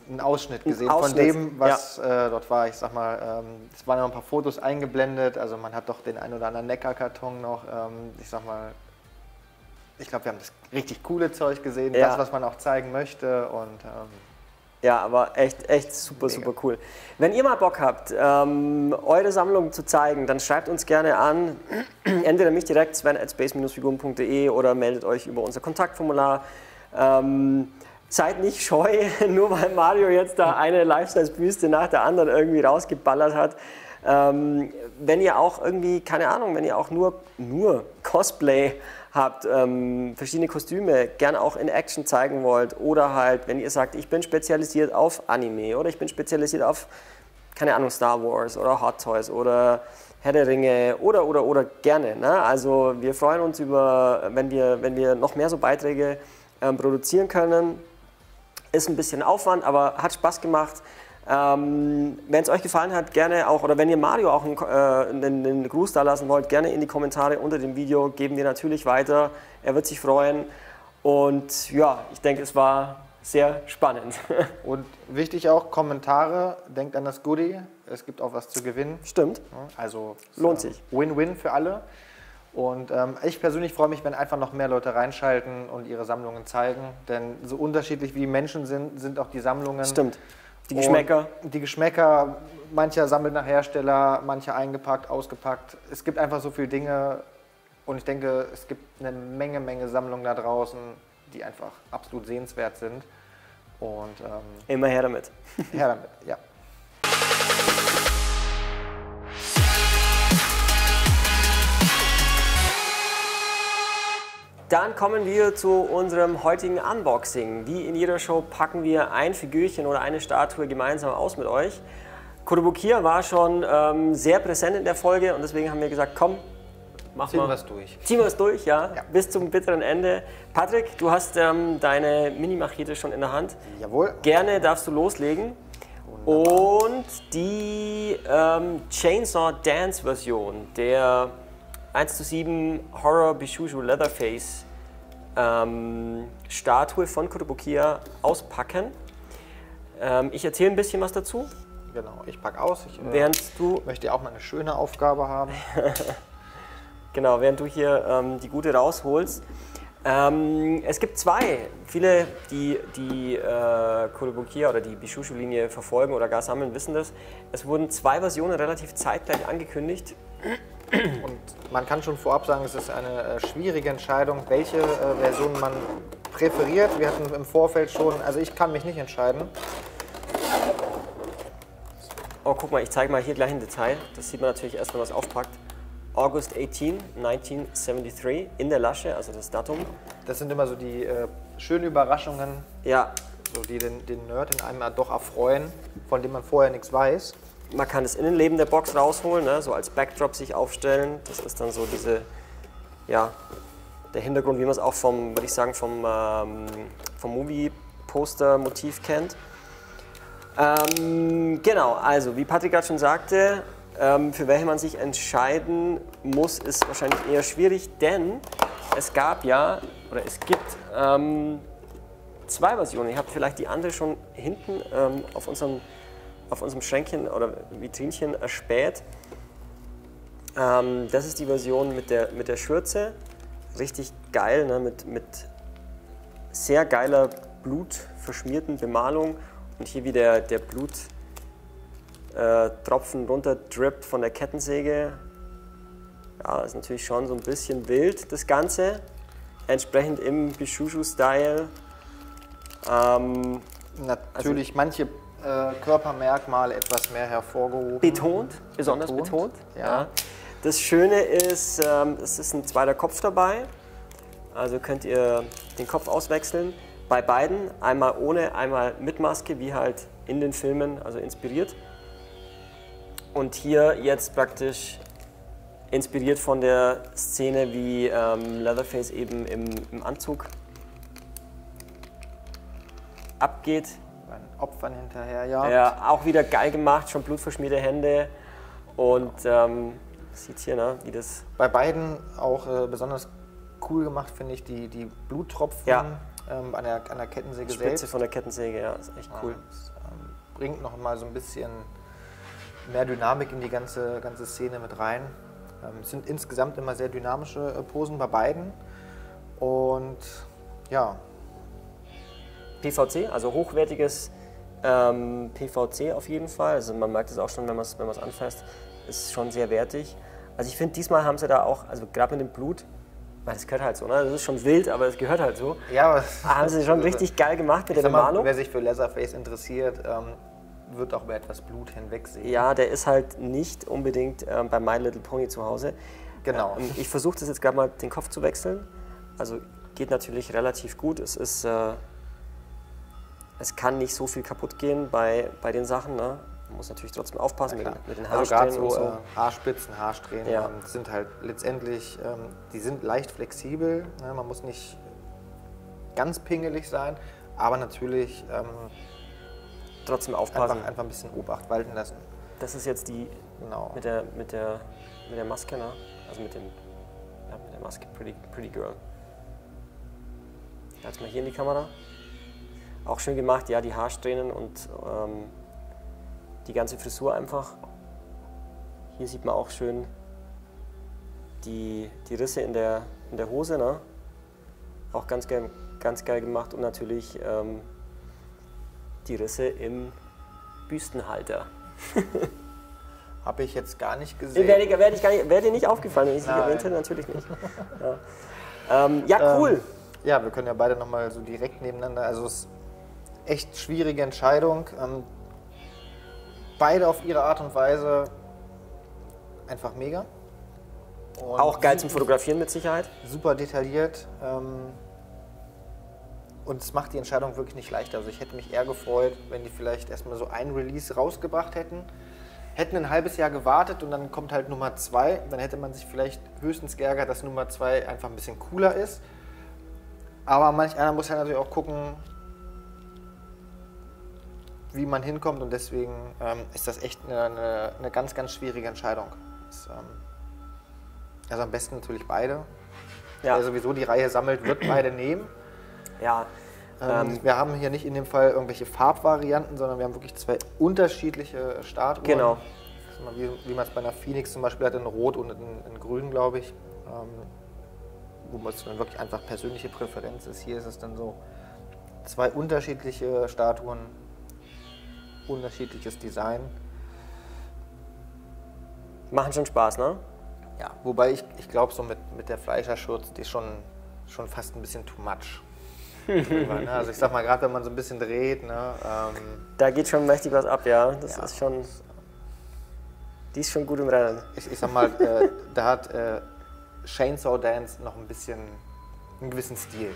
einen Ausschnitt gesehen von dem, was dort war. Ich sag mal, es waren noch ein paar Fotos eingeblendet, also man hat doch den ein oder anderen Neckarkarton noch. Ich sag mal, ich glaube, wir haben das richtig coole Zeug gesehen, das, was man auch zeigen möchte. Und ja, aber echt super, super cool. Wenn ihr mal Bock habt, eure Sammlung zu zeigen, dann schreibt uns gerne an. Entweder mich direkt, sven@space-figuren.de oder meldet euch über unser Kontaktformular. Seid nicht scheu, nur weil Mario jetzt da eine Life-Size-Büste nach der anderen irgendwie rausgeballert hat. Wenn ihr auch irgendwie, keine Ahnung, wenn ihr auch nur Cosplay habt, verschiedene Kostüme gerne auch in Action zeigen wollt oder halt, wenn ihr sagt, ich bin spezialisiert auf Anime oder ich bin spezialisiert auf, keine Ahnung, Star Wars oder Hot Toys oder Herr der Ringe oder gerne. Ne? Also wir freuen uns über, wenn wir noch mehr so Beiträge produzieren können. Ist ein bisschen Aufwand, aber hat Spaß gemacht. Wenn es euch gefallen hat, gerne auch, oder wenn ihr Mario auch einen Gruß da lassen wollt, gerne in die Kommentare unter dem Video, geben wir natürlich weiter. Er wird sich freuen. Und ja, ich denke, es war sehr spannend. Und wichtig auch, Kommentare, denkt an das Goodie, es gibt auch was zu gewinnen. Stimmt. Also lohnt sich. Win-Win für alle. Und ich persönlich freue mich, wenn einfach noch mehr Leute reinschalten und ihre Sammlungen zeigen. Denn so unterschiedlich wie die Menschen sind auch die Sammlungen. Stimmt. Die Geschmäcker. Und die Geschmäcker, mancher sammelt nach Hersteller, mancher eingepackt, ausgepackt. Es gibt einfach so viele Dinge und ich denke, es gibt eine Menge Sammlungen da draußen, die einfach absolut sehenswert sind. Und immer her damit. her damit, ja. Dann kommen wir zu unserem heutigen Unboxing. Wie in jeder Show packen wir ein Figürchen oder eine Statue gemeinsam aus mit euch. Kotobukiya war schon sehr präsent in der Folge und deswegen haben wir gesagt, komm, ziehen wir es durch. Ziehen wir es durch, ja, bis zum bitteren Ende. Patrick, du hast deine Mini-Machete schon in der Hand. Jawohl. Gerne darfst du loslegen. Wunderbar. Und die Chainsaw Dance Version der 1:7 Horror Bishuju Leatherface Statue von Kotobukiya auspacken. Ich erzähle ein bisschen was dazu. Genau, ich packe aus. Ich möchte ja auch mal eine schöne Aufgabe haben. Genau, während du hier die gute rausholst. Es gibt zwei. Viele, die Kotobukiya oder die Bishuju-Linie verfolgen oder gar sammeln, wissen das. Es wurden zwei Versionen relativ zeitgleich angekündigt. Und man kann schon vorab sagen, es ist eine schwierige Entscheidung, welche Version man präferiert. Wir hatten im Vorfeld schon, also ich kann mich nicht entscheiden. Oh, guck mal, ich zeige mal hier gleich im Detail. Das sieht man natürlich erst, wenn man es aufpackt. August 18, 1973 in der Lasche, also das Datum. Das sind immer so die schönen Überraschungen, ja. So, die den Nerd in einem doch erfreuen, von dem man vorher nichts weiß. Man kann das Innenleben der Box rausholen, ne? So als Backdrop sich aufstellen. Das ist dann so diese, ja, der Hintergrund, wie man es auch vom, würde ich sagen, vom Movie-Poster-Motiv kennt. Genau, also wie Patrick gerade schon sagte, für welche man sich entscheiden muss, ist wahrscheinlich eher schwierig, denn es gab ja, oder es gibt zwei Versionen. Ihr habt vielleicht die andere schon hinten auf unserem Schränkchen oder Vitrinchen erspäht. Das ist die Version mit der Schürze. Richtig geil, ne? mit sehr geiler blutverschmierten Bemalung. Und hier wie der Bluttropfen runter drippt von der Kettensäge. Ja, ist natürlich schon so ein bisschen wild, das Ganze. Entsprechend im Bishuju-Style. Natürlich also, manche Körpermerkmale etwas mehr hervorgehoben. Betont, besonders betont. Ja. Das Schöne ist, es ist ein zweiter Kopf dabei. Also könnt ihr den Kopf auswechseln. Bei beiden, einmal ohne, einmal mit Maske, wie halt in den Filmen, also inspiriert. Und hier jetzt praktisch inspiriert von der Szene, wie Leatherface eben im Anzug abgeht. Opfern hinterher, ja. Ja, auch wieder geil gemacht, schon blutverschmierte Hände und sieht hier, ne, wie das... Bei beiden auch besonders cool gemacht, finde ich, die Bluttropfen an der Kettensäge die Spitze selbst. Von der Kettensäge, ja, ist echt cool. Das bringt noch mal so ein bisschen mehr Dynamik in die ganze Szene mit rein. Es sind insgesamt immer sehr dynamische Posen bei beiden und ja. PVC, also hochwertiges PVC auf jeden Fall. Also man merkt es auch schon, wenn man es anfasst, ist schon sehr wertig. Also ich finde, diesmal haben sie da auch, also gerade mit dem Blut, weil das gehört halt so, ne? Das ist schon wild, aber es gehört halt so. Ja, haben sie schon richtig geil gemacht mit der Bemalung. Wer sich für Leatherface interessiert, wird auch über etwas Blut hinwegsehen. Ja, der ist halt nicht unbedingt bei My Little Pony zu Hause. Genau. Ich versuche das jetzt gerade mal den Kopf zu wechseln. Also geht natürlich relativ gut. Es kann nicht so viel kaputt gehen bei den Sachen. Ne? Man muss natürlich trotzdem aufpassen mit den Haarsträhnen. Also gerade so Haarspitzen, Haarsträhnen sind halt letztendlich, die sind leicht flexibel. Ne? Man muss nicht ganz pingelig sein, aber natürlich trotzdem aufpassen. Einfach ein bisschen Obacht walten lassen. Das ist jetzt die mit der Maske, ne? Also mit der Maske, Pretty Girl. Jetzt mal hier in die Kamera. Auch schön gemacht, ja, die Haarsträhnen und die ganze Frisur einfach. Hier sieht man auch schön die Risse in der Hose, ne? Auch ganz geil gemacht und natürlich die Risse im Büstenhalter. Habe ich jetzt gar nicht gesehen. Wäre dir nicht aufgefallen, wenn ich es nicht erwähnt hätte? Natürlich nicht. Ja, cool. Ja, wir können ja beide nochmal so direkt nebeneinander. Also es ist echt schwierige Entscheidung. Beide auf ihre Art und Weise einfach mega. Und auch geil zum Fotografieren mit Sicherheit. Super detailliert. Und es macht die Entscheidung wirklich nicht leichter. Also ich hätte mich eher gefreut, wenn die vielleicht erstmal so ein Release rausgebracht hätten. Hätten ein halbes Jahr gewartet und dann kommt halt Nummer 2. Dann hätte man sich vielleicht höchstens geärgert, dass Nummer 2 einfach ein bisschen cooler ist. Aber manch einer muss ja natürlich auch gucken, wie man hinkommt. Und deswegen ist das echt eine ganz, ganz schwierige Entscheidung. Also am besten natürlich beide. Ja. Wer sowieso die Reihe sammelt, wird beide nehmen. Ja. Wir haben hier nicht in dem Fall irgendwelche Farbvarianten, sondern wir haben wirklich 2 unterschiedliche Startuhren. Genau. Wie man es bei einer Phoenix zum Beispiel hat, in Rot und in Grün, glaube ich. Wo es dann wirklich einfach persönliche Präferenz ist. Hier ist es dann so 2 unterschiedliche Statuen, unterschiedliches Design. Machen schon Spaß, ne? Ja, wobei ich glaube, so mit der Fleischerschutz, die ist schon fast ein bisschen too much. Also ich sag mal, gerade wenn man so ein bisschen dreht, ne, da geht schon mächtig was ab, ja. Das ist schon. Die ist schon gut im Rennen. Ich sag mal, da hat Chainsaw Dance noch einen gewissen Stil.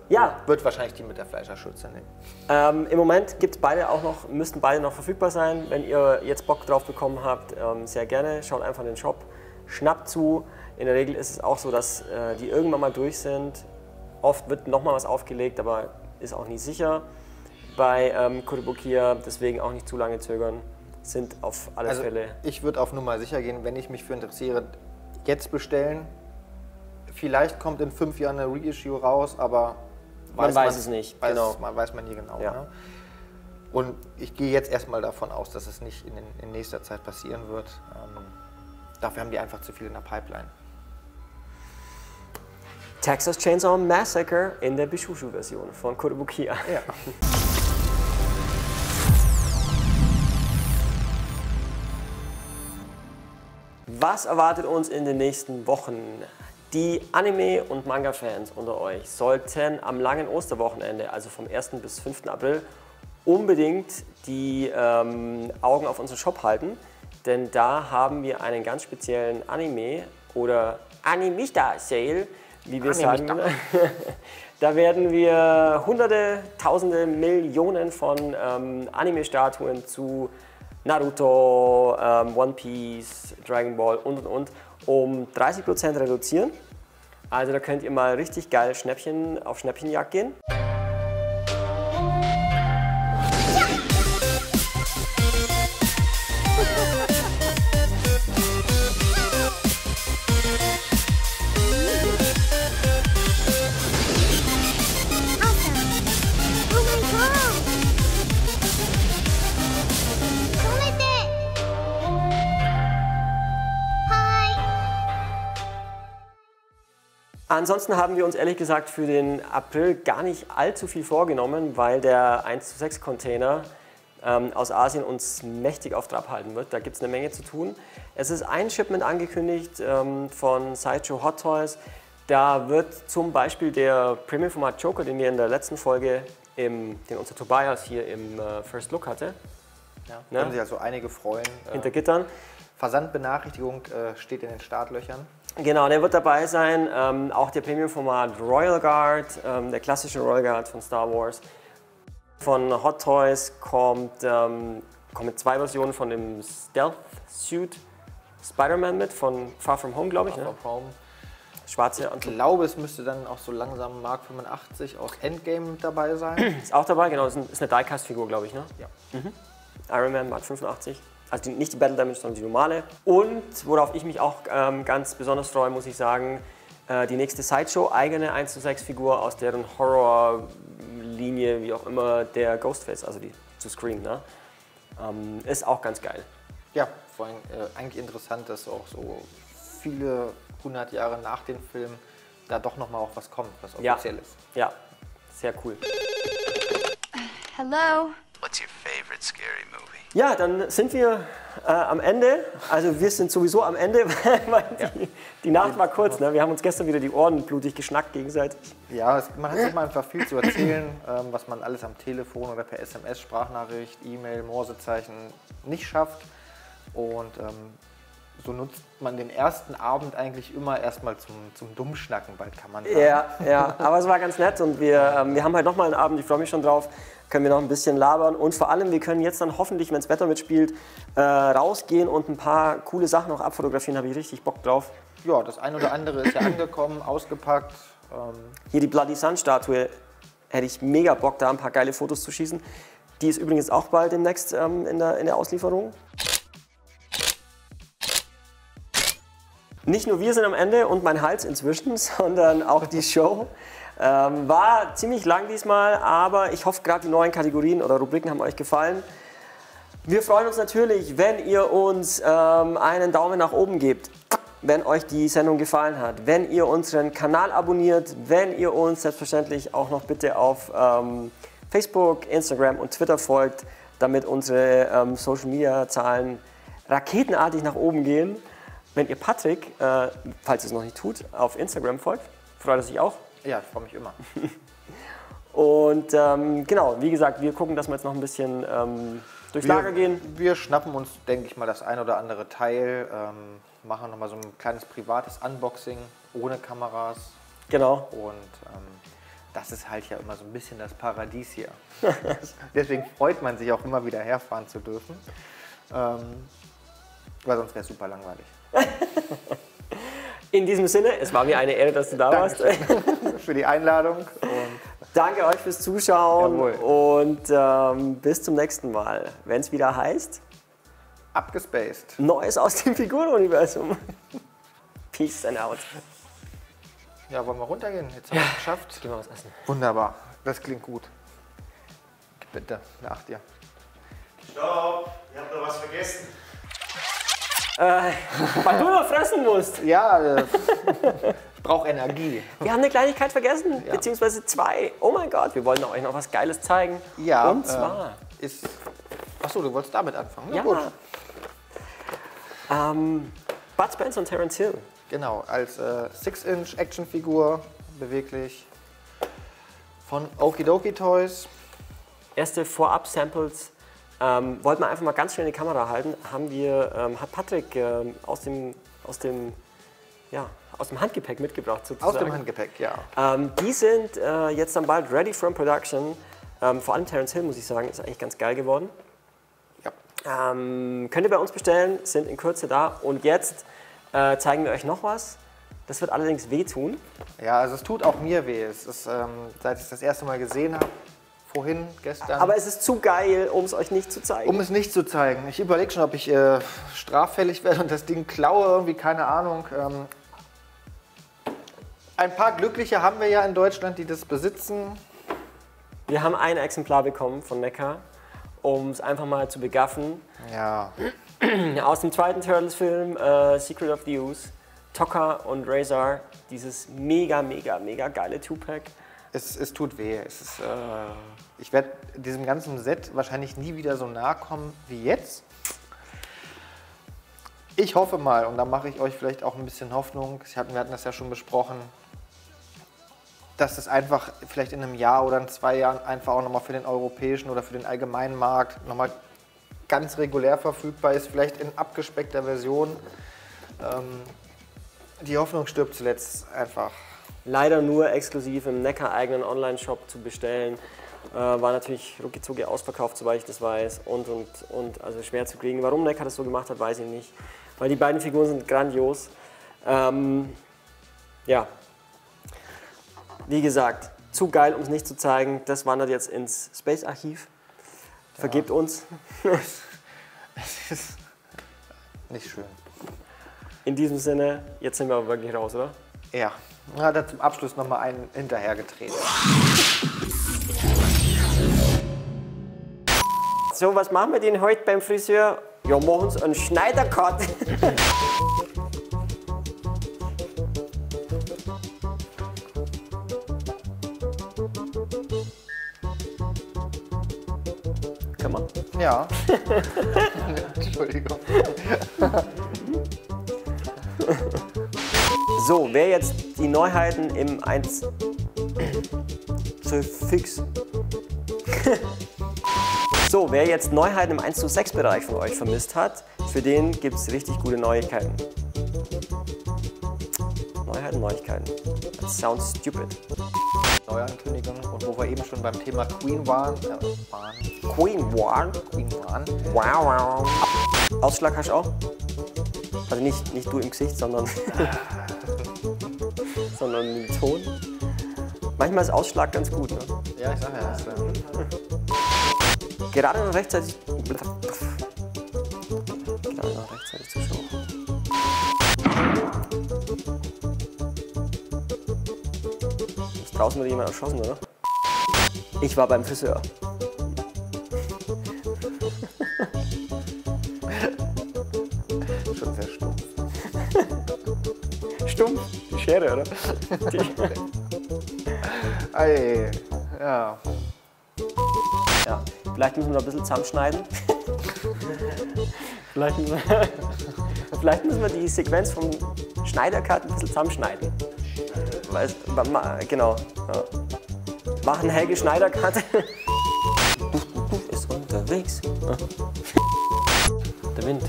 Ja. Wird wahrscheinlich die mit der Fleischerschürze nehmen. Im Moment müssten beide noch verfügbar sein. Wenn ihr jetzt Bock drauf bekommen habt, sehr gerne. Schaut einfach in den Shop, schnappt zu. In der Regel ist es auch so, dass die irgendwann mal durch sind. Oft wird noch mal was aufgelegt, aber ist auch nie sicher. Bei Kotobukiya, deswegen auch nicht zu lange zögern. Sind auf alle Fälle. Ich würde auf Nummer sicher gehen, wenn ich mich für interessiere, jetzt bestellen. Vielleicht kommt in 5 Jahren eine Reissue raus, aber man weiß es nicht. Weiß man nie genau. Ja. Ne? Und ich gehe jetzt erstmal davon aus, dass es nicht in nächster Zeit passieren wird. Dafür haben die einfach zu viel in der Pipeline. Texas Chainsaw Massacre in der Bishushu-Version von Kotobukiya. Ja. Was erwartet uns in den nächsten Wochen? Die Anime- und Manga-Fans unter euch sollten am langen Osterwochenende, also vom 1. bis 5. April, unbedingt die Augen auf unseren Shop halten, denn da haben wir einen ganz speziellen Anime- oder Animista-Sale, wie wir sagen. Da werden wir Hunderte, Tausende, Millionen von Anime-Statuen zu Naruto, One Piece, Dragon Ball und um 30% reduzieren. Also da könnt ihr mal richtig geil auf Schnäppchenjagd gehen. Ansonsten haben wir uns ehrlich gesagt für den April gar nicht allzu viel vorgenommen, weil der 1:6 Container aus Asien uns mächtig auf Trab halten wird. Da gibt es eine Menge zu tun. Es ist ein Shipment angekündigt von Sideshow Hot Toys. Da wird zum Beispiel der Premium-Format Joker, den wir in der letzten Folge, den unser Tobias hier im First Look hatte. Ja, können sich also einige freuen. Hinter Gittern. Versandbenachrichtigung steht in den Startlöchern. Genau, der wird dabei sein. Auch der Premium-Format Royal Guard, der klassische Royal Guard von Star Wars. Von Hot Toys kommen 2 Versionen von dem Stealth Suit Spider-Man mit, von Far From Home, glaube ich. Far From Home. Schwarze Anzug. Ich glaube, es müsste dann auch so langsam Mark 85 aus Endgame mit dabei sein. Ist auch dabei, genau. Ist eine Die-Cast-Figur, glaube ich, ne? Ja. Iron Man Mark 85. Also nicht die Battle Damage, sondern die normale. Und worauf ich mich auch ganz besonders freue, muss ich sagen, die nächste Sideshow, eigene 1:6 Figur aus deren Horror-Linie, wie auch immer, der Ghostface, also die zu Scream, ne? Ist auch ganz geil. Ja, vor allem eigentlich interessant, dass auch so viele 100 Jahre nach dem Film da doch nochmal auch was kommt, was offiziell ist. Ja, sehr cool. Hello? What's your favorite scary movie? Ja, dann sind wir am Ende. Also wir sind sowieso am Ende, weil die Nacht war kurz. Ne? Wir haben uns gestern wieder die Ohren blutig geschnackt gegenseitig. Ja, man hat immer einfach viel zu erzählen, was man alles am Telefon oder per SMS, Sprachnachricht, E-Mail, Morsezeichen nicht schafft. Und so nutzt man den ersten Abend eigentlich immer erstmal zum Dummschnacken, bald kann man sagen. Ja, aber es war ganz nett und wir haben halt nochmal einen Abend, ich freue mich schon drauf, können wir noch ein bisschen labern und vor allem, wir können jetzt dann hoffentlich, wenn das Wetter mitspielt, rausgehen und ein paar coole Sachen noch abfotografieren, habe ich richtig Bock drauf. Ja, das eine oder andere ist ja angekommen, ausgepackt. Hier die Bloody Sun Statue, hätte ich mega Bock, da ein paar geile Fotos zu schießen. Die ist übrigens auch bald demnächst in der Auslieferung. Nicht nur wir sind am Ende und mein Hals inzwischen, sondern auch die Show. War ziemlich lang diesmal, aber ich hoffe, gerade die neuen Kategorien oder Rubriken haben euch gefallen. Wir freuen uns natürlich, wenn ihr uns einen Daumen nach oben gebt, wenn euch die Sendung gefallen hat, wenn ihr unseren Kanal abonniert, wenn ihr uns selbstverständlich auch noch bitte auf Facebook, Instagram und Twitter folgt, damit unsere Social-Media-Zahlen raketenartig nach oben gehen. Wenn ihr Patrick, falls ihr es noch nicht tut, auf Instagram folgt, freut er sich auch. Ja, ich freue mich immer. Und genau, wie gesagt, wir gucken, dass wir jetzt noch ein bisschen durchs Lager gehen. Wir schnappen uns, denke ich mal, das ein oder andere Teil, machen nochmal so ein kleines privates Unboxing ohne Kameras. Genau. Und das ist halt ja immer so ein bisschen das Paradies hier. Deswegen freut man sich auch immer wieder herfahren zu dürfen. Weil sonst wäre es super langweilig. In diesem Sinne, es war mir eine Ehre, dass du da warst. Für die Einladung. Und danke euch fürs Zuschauen. Jawohl. Und bis zum nächsten Mal, wenn es wieder heißt abgespaced. Neues aus dem Figurenuniversum. Peace and out. Ja, wollen wir runtergehen? Jetzt haben wir es geschafft. Gehen wir was essen. Wunderbar, das klingt gut. Bitte, nach dir. Stopp, ihr habt noch was vergessen. Weil du noch fressen musst. Ja, ich brauche Energie. Wir haben eine Kleinigkeit vergessen, beziehungsweise zwei. Oh mein Gott, wir wollen euch noch was Geiles zeigen. Ja, und zwar Achso, du wolltest damit anfangen? Na ja. Gut. Bud Spencer und Terence Hill. Genau, als 6-Inch Actionfigur, beweglich, von Okidoki Toys. Erste Vorab-Samples. Wollten wir einfach mal ganz schnell in die Kamera halten, hat Patrick aus dem Handgepäck mitgebracht sozusagen. Aus dem Handgepäck, ja. Die sind jetzt dann bald ready from production. Vor allem Terence Hill, muss ich sagen, ist eigentlich ganz geil geworden. Ja. Könnt ihr bei uns bestellen, sind in Kürze da. Und jetzt zeigen wir euch noch was. Das wird allerdings wehtun. Ja, also es tut auch mir weh. Es ist, seit ich es das erste Mal gesehen habe, vorhin, gestern. Aber es ist zu geil, um es euch nicht zu zeigen. Um es nicht zu zeigen. Ich überlege schon, ob ich straffällig werde und das Ding klaue, irgendwie, keine Ahnung. Ein paar Glückliche haben wir ja in Deutschland, die das besitzen. Wir haben ein Exemplar bekommen von NECA, um es einfach mal zu begaffen. Ja. Aus dem zweiten Turtles-Film, Secret of the Ooze, Tokka und Razor, dieses mega, mega, mega geile Two-Pack. Es tut weh. Ich werde diesem ganzen Set wahrscheinlich nie wieder so nahe kommen wie jetzt. Ich hoffe mal, und da mache ich euch vielleicht auch ein bisschen Hoffnung, wir hatten das ja schon besprochen, dass es einfach vielleicht in einem Jahr oder in 2 Jahren einfach auch nochmal für den europäischen oder für den allgemeinen Markt nochmal ganz regulär verfügbar ist, vielleicht in abgespeckter Version. Die Hoffnung stirbt zuletzt einfach. Leider nur exklusiv im NECA-eigenen Online-Shop zu bestellen. War natürlich rucki ausverkauft, soweit ich das weiß. Und also schwer zu kriegen. Warum NECA das so gemacht hat, weiß ich nicht. Weil die beiden Figuren sind grandios. Ja. Wie gesagt, zu geil, um es nicht zu zeigen. Das wandert jetzt ins Space-Archiv. Vergebt uns. Es ist nicht schön. In diesem Sinne, jetzt sind wir aber wirklich raus, oder? Ja. Na, dann zum Abschluss nochmal einen hinterhergetreten. So, was machen wir denn heute beim Friseur? Ja, machen Sie einen Schneider-Cut. Kann man? Ja. Entschuldigung. So, wer jetzt die Neuheiten im 1 zu fix. So, wer jetzt Neuheiten im 1:6 Bereich von euch vermisst hat, für den gibt es richtig gute Neuigkeiten. Neuigkeiten. That sounds stupid. Neuankündigung und wo wir eben schon beim Thema Queen waren. Queen waren? Wow, wow. Ausschlag hast du auch? Also nicht du im Gesicht, sondern sondern im Ton. Manchmal ist Ausschlag ganz gut, ne? Ja, ich sag ja das. Gerade noch rechtzeitig. Zur Show. Ist draußen wieder jemand erschossen, oder? Ich war beim Friseur. Schon sehr stumpf. Stumpf? Die Schere, oder? Ei, ja. Ja, vielleicht müssen wir noch ein bisschen zusammenschneiden. vielleicht müssen wir die Sequenz vom Schneider-Cut ein bisschen zusammenschneiden. Genau. Ja. Machen Helge Schneider-Cut. Ist unterwegs. Ja. Der Wind,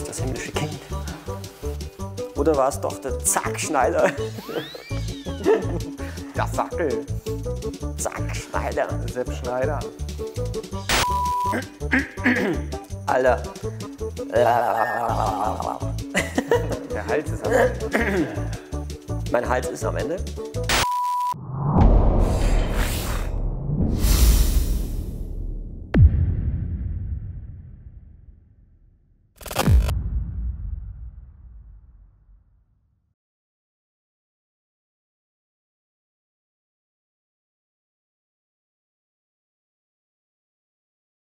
das himmlische Kind. Oder war es doch der Zack-Schneider? Der Sackel. Zack-Schneider. Sepp Schneider. Alter. Der Hals ist am Ende. Mein Hals ist am Ende.